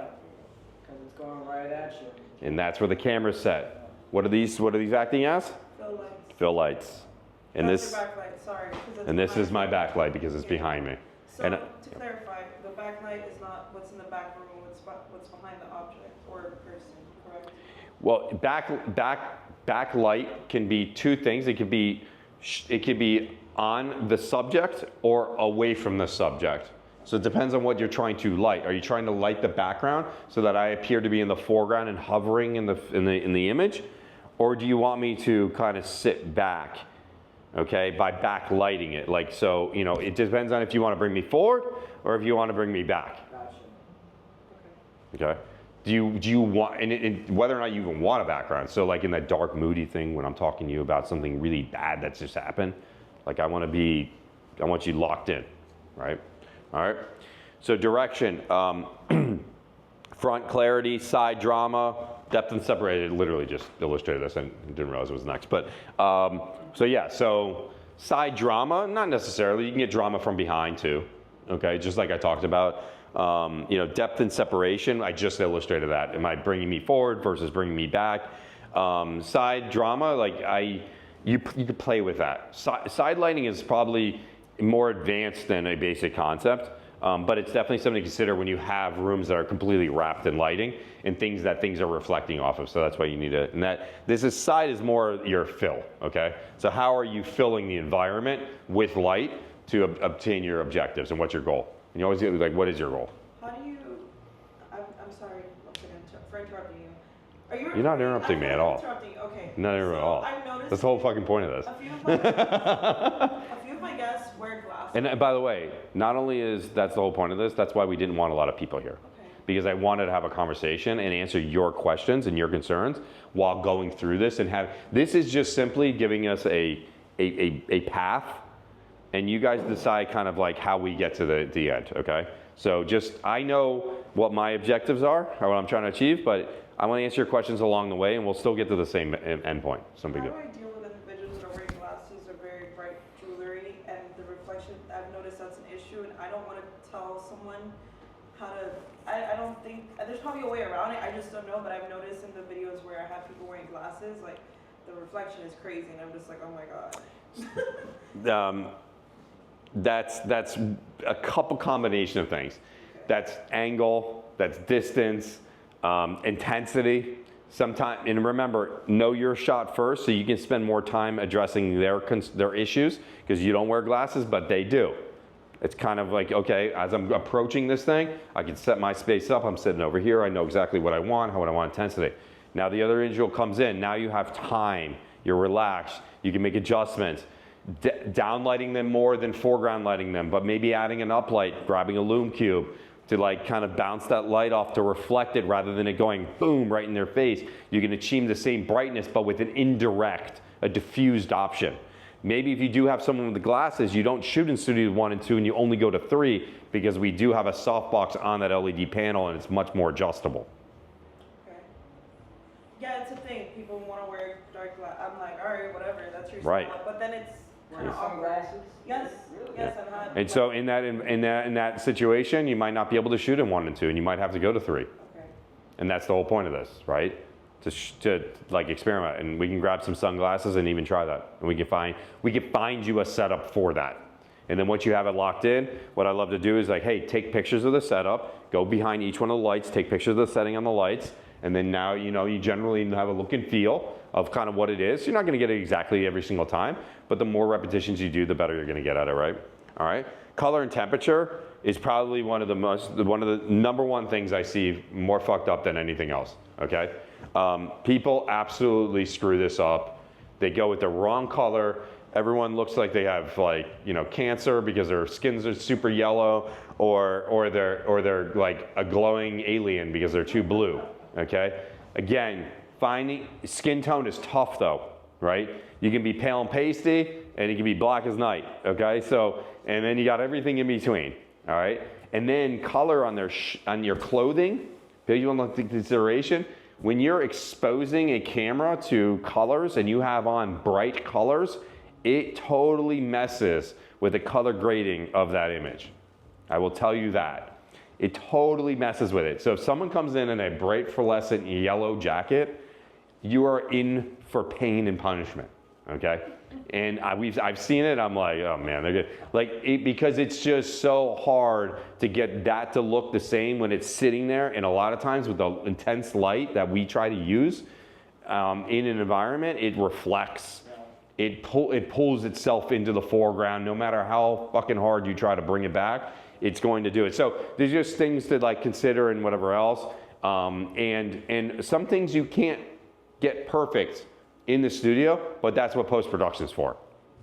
Because it's going right at you. And that's where the camera's set. What are these acting as? Fill lights. Fill lights. And that's this, your backlight, sorry. and this is my backlight because it's behind me. So And to clarify, the backlight is not what's in the back room, what's behind the object or person, correct? well, backlight can be two things. It could be on the subject or away from the subject. So it depends on what you're trying to light. Are you trying to light the background so that I appear to be in the foreground and hovering in the image, or do you want me to kind of sit back? Okay, by backlighting it. Like, so, you know, it depends on if you want to bring me forward or if you want to bring me back. Gotcha. Okay. Do you want, and whether or not you even want a background. So like in that dark, moody thing when I'm talking to you about something really bad that's just happened, like I want you locked in, right? All right. So direction, front clarity, side drama, depth and separated. Literally just illustrated this and didn't realize it was next. But so yeah, so Side drama, not necessarily. You can get drama from behind too, okay? Just like I talked about. You know, depth and separation, I just illustrated that. Am I bringing me forward versus bringing me back? Side drama, like you could play with that. Side lighting is probably more advanced than a basic concept, but it's definitely something to consider when you have rooms that are completely wrapped in lighting and things are reflecting off of. So that's why you need it. And side is more your fill, okay? So how are you filling the environment with light to obtain your objectives, and what's your goal? And you always get like, what is your goal? How do you, I'm sorry once again for interrupting you. You're not interrupting me at all. Interrupting, okay. Not interrupting at all. I've noticed that's the whole fucking point of this. A few of my guests wear glasses. And by the way, not only is that's the whole point of this, that's why we didn't want a lot of people here. Okay. Because I wanted to have a conversation and answer your questions and your concerns while going through this this is just simply giving us a path, and you guys decide kind of like how we get to the end, okay? So I know what my objectives are, or what I'm trying to achieve, but I want to answer your questions along the way, and we'll still get to the same end point. How do I deal with individuals that are wearing glasses or very bright jewelry, and the reflection? I've noticed that's an issue, and I don't want to tell someone how to. I don't think there's probably a way around it. I just don't know. But I've noticed in the videos where I have people wearing glasses, like the reflection is crazy, and I'm just like, oh my god. That's a couple combination of things. Okay. That's angle, that's distance, intensity. Sometimes, and remember, know your shot first so you can spend more time addressing their issues, because you don't wear glasses, but they do. It's kind of like, okay, as I'm approaching this thing, I can set my space up. I'm sitting over here. I know exactly what I want, how I want intensity. Now the other individual comes in. Now you have time. You're relaxed. You can make adjustments. Downlighting them more than foreground lighting them, but maybe adding an uplight, grabbing a Lume Cube to like kind of bounce that light off to reflect it rather than it going boom right in their face. You can achieve the same brightness, but with an indirect, a diffused option. Maybe if you do have someone with the glasses, you don't shoot in studio 1 and 2 and you only go to 3, because we do have a softbox on that LED panel and it's much more adjustable. Okay. Yeah, it's a thing. People want to wear dark glasses. I'm like, all right, whatever, that's your right. style. But then it's kind of sunglasses. Yes, really? yes, I've had. And so in that situation, you might not be able to shoot in 1 and 2, and you might have to go to 3. Okay. And that's the whole point of this, right? To like experiment, and we can grab some sunglasses and even try that, and we can find you a setup for that. And then once you have it locked in, what I love to do is like, hey, take pictures of the setup, go behind each one of the lights, take pictures of the setting on the lights, and then now you generally have a look and feel of kind of what it is. You're not going to get it exactly every single time, but the more repetitions you do, the better you're going to get at it, right? All right. Color and temperature is probably one of the number one things I see more fucked up than anything else. Okay. People absolutely screw this up. They go with the wrong color. Everyone looks like they have cancer because their skins are super yellow, or they're like a glowing alien because they're too blue. Okay. Again, finding skin tone is tough though, right? You can be pale and pasty, and you can be black as night. Okay. So, and then you got everything in between. All right. And then color on your clothing. You want to take consideration. When you're exposing a camera to colors and you have on bright colors, it totally messes with the color grading of that image. I will tell you that. It totally messes with it. So if someone comes in a bright fluorescent yellow jacket, you are in for pain and punishment, okay? And I've seen it, I'm like, oh man, they're good. Because it's just so hard to get that to look the same when it's sitting there, and a lot of times with the intense light that we try to use in an environment, it reflects. It pulls itself into the foreground. No matter how fucking hard you try to bring it back, it's going to do it. So there's just things to like consider and whatever else. And some things you can't get perfect in the studio, but that's what post-production is for.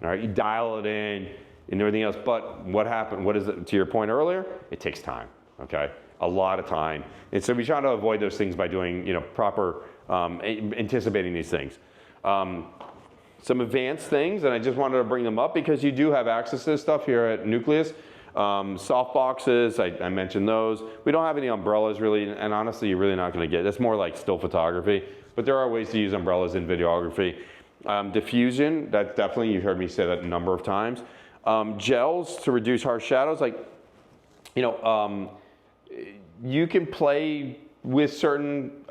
All right, you dial it in and everything else, but what happened, what is it, to your point earlier, it takes time, okay? A lot of time. And so we try to avoid those things by doing, proper, anticipating these things. Some advanced things, and I just wanted to bring them up because you do have access to this stuff here at Nucleus. Softboxes, I mentioned those. We don't have any umbrellas really, and honestly, you're really not gonna get, that's more like still photography. But there are ways to use umbrellas in videography. Diffusion, that definitely, you've heard me say that a number of times. Gels to reduce harsh shadows, like, you know, you can play with certain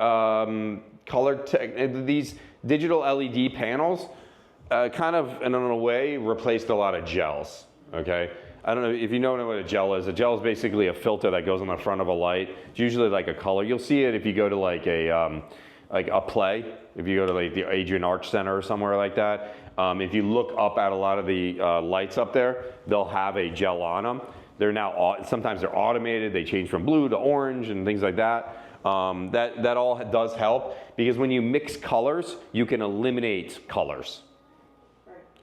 these digital LED panels kind of, in a way, replaced a lot of gels, okay? I don't know if you know what a gel is. A gel is basically a filter that goes on the front of a light. It's usually like a color. You'll see it if you go to like a play, if you go to like the Adrian Arch Center or somewhere like that. If you look up at a lot of the lights up there, they'll have a gel on them. They're now, sometimes they're automated. They change from blue to orange and things like that. That all does help, because when you mix colors, you can eliminate colors.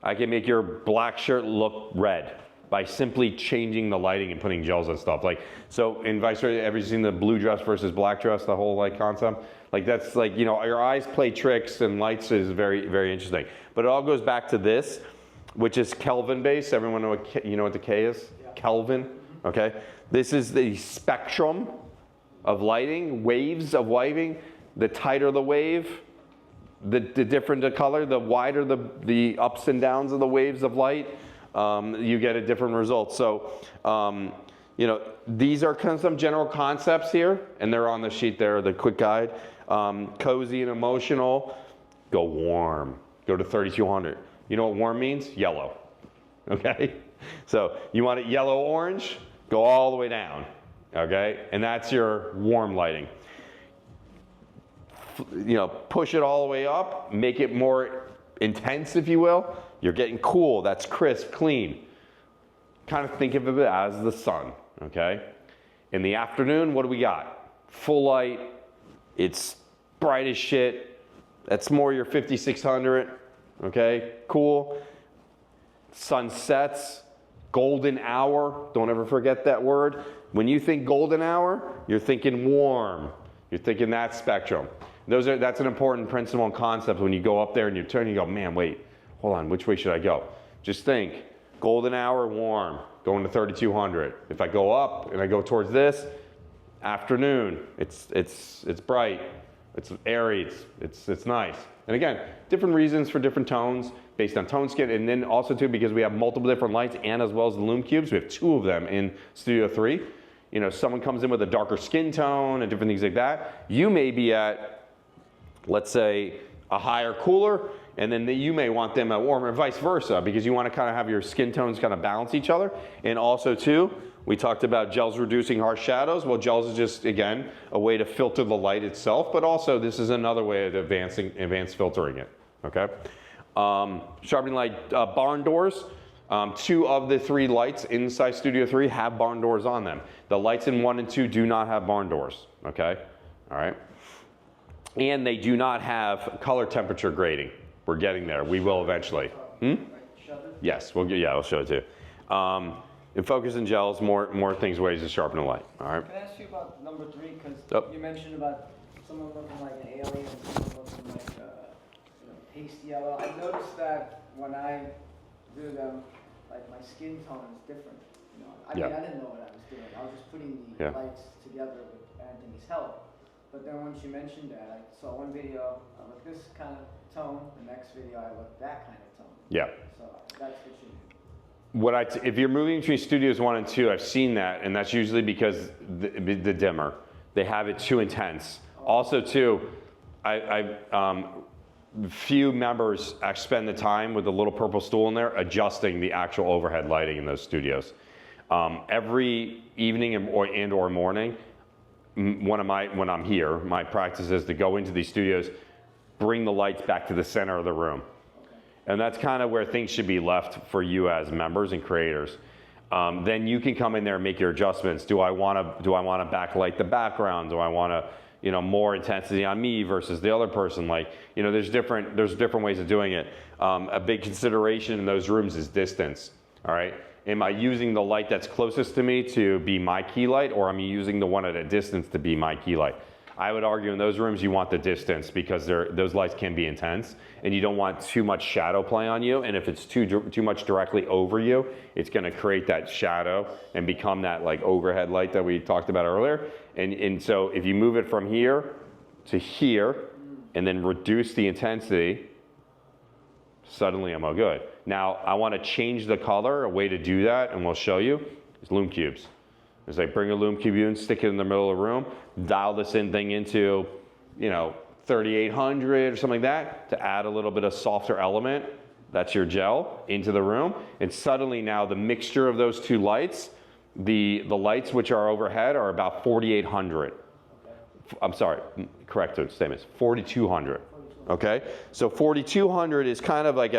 I can make your black shirt look red by simply changing the lighting and putting gels and stuff. Like, so in vice versa, ever seen the blue dress versus black dress, the whole like concept? Like that's like, you know, your eyes play tricks, and lights is very, very interesting. But it all goes back to this, which is Kelvin based. Everyone know what, you know what the K is? Yeah. Kelvin, okay? This is the spectrum of lighting, waves of lighting. The tighter the wave, the different the color, the wider the ups and downs of the waves of light, you get a different result. So, you know, these are kind of some general concepts here, and they're on the sheet there, the quick guide. Cozy and emotional, go warm, go to 3200. You know what warm means? Yellow, okay? So you want it yellow-orange, go all the way down, okay? And that's your warm lighting. You know, push it all the way up, make it more intense, if you will. You're getting cool, that's crisp, clean. Kind of think of it as the sun, okay? In the afternoon, what do we got? Full light, it's bright as shit. That's more your 5600, okay? Cool. Sun sets, golden hour, don't ever forget that word. When you think golden hour, you're thinking warm. You're thinking that spectrum. That's an important principle and concept. When you go up there and you turn, you go, man, wait, hold on, which way should I go? Just think, golden hour, warm, going to 3200. If I go up and I go towards this, afternoon, it's bright, it's airy, it's nice. And again, different reasons for different tones based on tone skin, and then also too, because we have multiple different lights, and as well as the Lume Cubes, we have 2 of them in Studio 3. You know, someone comes in with a darker skin tone and different things like that. You may be at, let's say, a higher cooler, and then you may want them at warmer, and vice versa, because you want to kind of have your skin tones kind of balance each other. And also too, we talked about gels reducing harsh shadows. Well, gels is just, again, a way to filter the light itself, but also this is another way of advanced filtering it, okay? Sharpening light, barn doors. 2 of the 3 lights inside Studio 3 have barn doors on them. The lights in 1 and 2 do not have barn doors, okay? All right. And they do not have color temperature grading. We're getting there. We will eventually. Yes, I'll show it to you. In focus and gels, more things, ways to sharpen the light. All right. Can I ask you about number 3? Because you mentioned about someone looking like an alien, someone looking like pasty yellow. I noticed that when I do them, like my skin tone is different. You know, I mean, I didn't know what I was doing. I was just putting the lights together with Anthony's help. But then once you mentioned that, I saw one video, I look this kind of tone, the next video I look that kind of tone. Yeah. So that's what you do. If you're moving between Studios 1 and 2, I've seen that, and that's usually because the dimmer. They have it too intense. Also too, few members actually spend the time with the little purple stool in there adjusting the actual overhead lighting in those studios. Every evening and/or morning, when I'm here, my practice is to go into these studios, bring the lights back to the center of the room. And that's kind of where things should be left for you as members and creators. Then you can come in there and make your adjustments. Do I want to backlight the background? Do I want to, more intensity on me versus the other person? Like, there's different ways of doing it. A big consideration in those rooms is distance. All right. Am I using the light that's closest to me to be my key light, or am I using the one at a distance to be my key light? I would argue in those rooms you want the distance, because those lights can be intense, and you don't want too much shadow play on you. And if it's too much directly over you, it's going to create that shadow and become that like overhead light that we talked about earlier. And so if you move it from here to here, and then reduce the intensity, Suddenly I'm all good. Now I want to change the color. A way to do that, and we'll show you, is Lume Cubes. It's like bring a Lume Cube in, stick it in the middle of the room, dial this thing into, 3800 or something like that to add a little bit of softer element. That's your gel into the room. And suddenly now the mixture of those two lights, the lights which are overhead are about 4800. I'm sorry, corrected statements, 4200. Okay, so 4200 is kind of like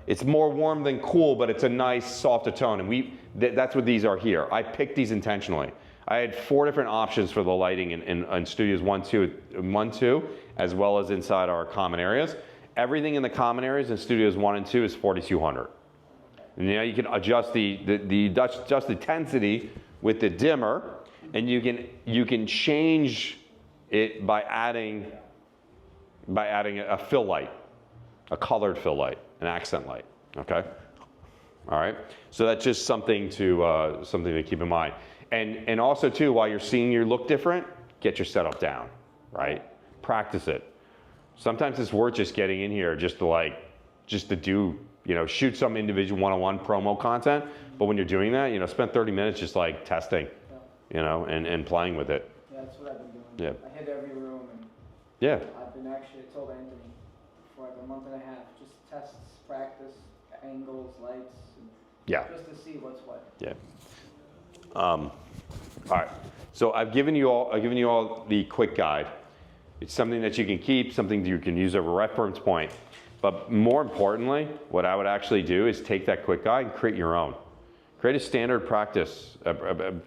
it's more warm than cool, but it's a nice softer tone, and that's what these are here. I picked these intentionally. I had 4 different options for the lighting in studios 1, 2, as well as inside our common areas. Everything in the common areas in studios 1 and 2 is 4200. And now you can adjust the intensity with the dimmer, and you can change it by adding a fill light, a colored fill light, an accent light. Okay, all right. So that's just something to keep in mind. And also too, while you're seeing your look different, get your setup down, right? Practice it. Sometimes it's worth just getting in here just to do, shoot some individual one-on-one promo content. But when you're doing that, spend 30 minutes just like testing, and playing with it. Yeah, that's what I've been doing. Yeah. I hit every room, and Yeah. I've been actually told Anthony for like a month and a half, just tests, practice, angles, lights, and just to see what's what. Yeah. All right. So I've given you all the quick guide. It's something that you can keep, something that you can use as a reference point. But more importantly, what I would actually do is take that quick guide and create your own. Create a standard practice,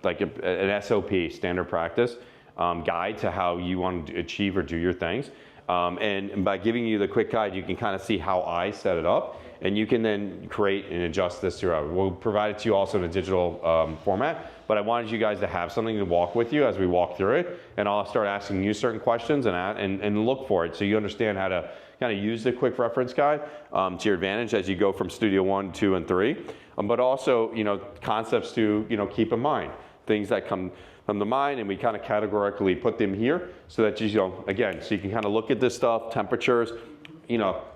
like an SOP, standard practice guide to how you want to achieve or do your things. And by giving you the quick guide, you can kind of see how I set it up. And you can then create and adjust this throughout. We'll provide it to you also in a digital format, but I wanted you guys to have something to walk with you as we walk through it, and I'll start asking you certain questions and look for it so you understand how to kind of use the quick reference guide to your advantage as you go from Studio 1, 2, and 3, but also, concepts to, keep in mind, things that come to mind, and we kind of categorically put them here so that again, so you can kind of look at this stuff, temperatures,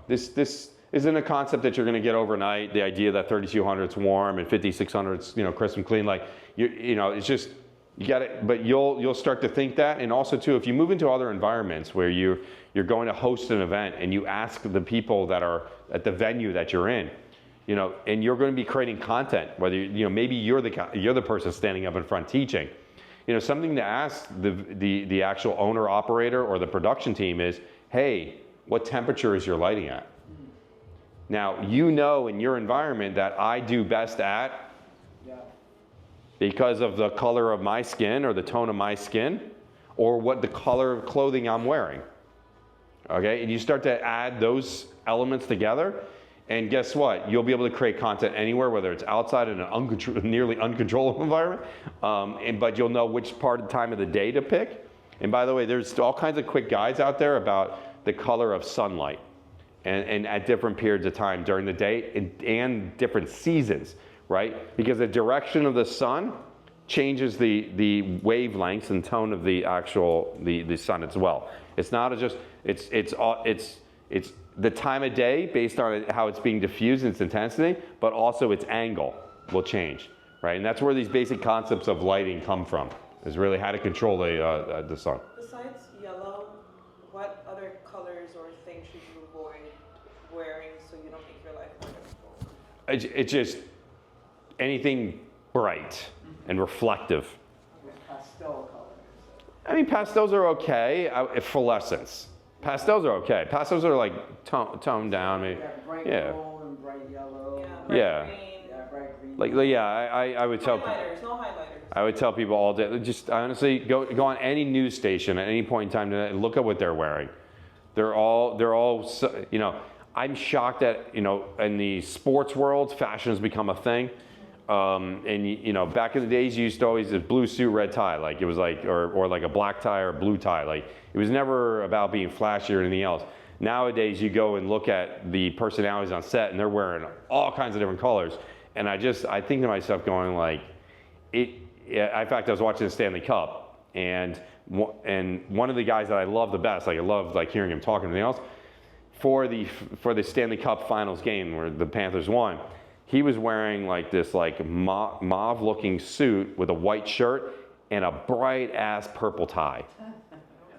this isn't a concept that you're going to get overnight. The idea that 3200 is warm and 5600 is crisp and clean, like it's just you got it. But you'll start to think that, and also too, if you move into other environments where you're going to host an event and you ask the people that are at the venue that you're in, and you're going to be creating content, whether maybe you're the person standing up in front teaching, something to ask the actual owner operator or the production team is, hey, what temperature is your lighting at? Now, in your environment that I do best at, because of the color of my skin or the tone of my skin, or what the color of clothing I'm wearing. Okay, and you start to add those elements together, and guess what? You'll be able to create content anywhere, whether it's outside in an nearly uncontrollable environment, but you'll know which time of the day to pick. And by the way, there's all kinds of quick guides out there about the color of sunlight. And at different periods of time during the day and different seasons, right? Because the direction of the sun changes the wavelengths and tone of the actual the sun as well. It's not just it's the time of day based on how it's being diffused and its intensity, but also its angle will change, right? And that's where these basic concepts of lighting come from. Is really how to control the sun. Besides yellow, what other colors or things should you avoid wearing so you don't make your life more difficult? It's just anything bright and reflective. Pastel colors. I mean, pastels are okay. Fluorescence. Pastels are okay. Pastels are like toned down. Maybe. Bright gold and bright yellow. Bright green. I would tell. Highlighters, no highlighters. I would tell people all day. Just honestly, go on any news station at any point in time and look at what they're wearing. They're all. I'm shocked that in the sports world, fashion has become a thing. And back in the days, you used to always have blue suit, red tie, like it was like, or like a black tie or a blue tie. Like it was never about being flashy or anything else. Nowadays, you go and look at the personalities on set, and they're wearing all kinds of different colors. And I think to myself, going like, in fact, I was watching the Stanley Cup, and one of the guys that I love the best, like I love like hearing him talk and everything else. for the Stanley Cup Finals game where the Panthers won, he was wearing like this like mauve-looking suit with a white shirt and a bright-ass purple tie.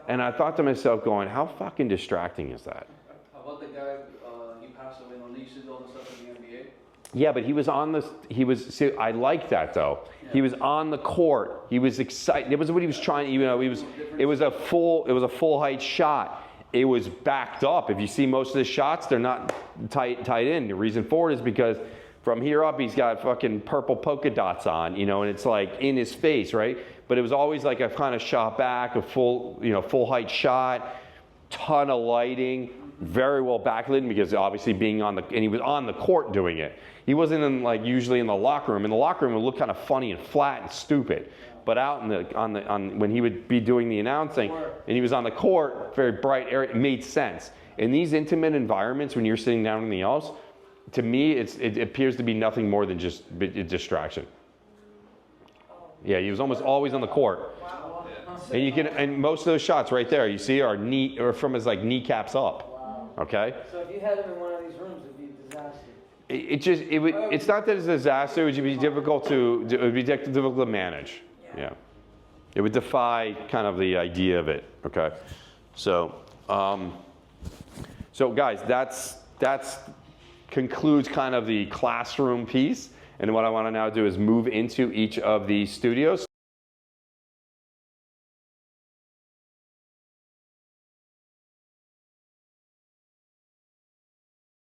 And I thought to myself, going, how fucking distracting is that? How about the guy, he passed away in the league, all the stuff in the NBA? Yeah, but he was on the, see, I like that though. Yeah. He was on the court. He was excited. It was what he was trying, you know, it was a full height shot. It was backed up. If you see most of the shots, they're not tight in. The reason for it is because from here up, he's got fucking purple polka dots on, you know, and it's like in his face, right? But it was always like a kind of shot back, a full height shot, ton of lighting, very well backlit because obviously being on the, and he was on the court doing it. He wasn't in like usually in the locker room. In the locker room, it would look kind of funny and flat and stupid. But out in the when he would be doing the announcing and he was on the court, very bright area, it made sense. In these intimate environments, when you're sitting down in the else, to me, it appears to be nothing more than just a distraction. Yeah, he was almost always on the court. Wow. And you can, and most of those shots right there, you see, are knee or from his like kneecaps up. Wow. Okay. So if you had him in one of these rooms, it'd be a disaster. It's not that it's a disaster. It would be difficult to manage. Yeah. It would defy kind of the idea of it. Okay. So, so guys, that's concludes kind of the classroom piece. And what I want to now do is move into each of the studios.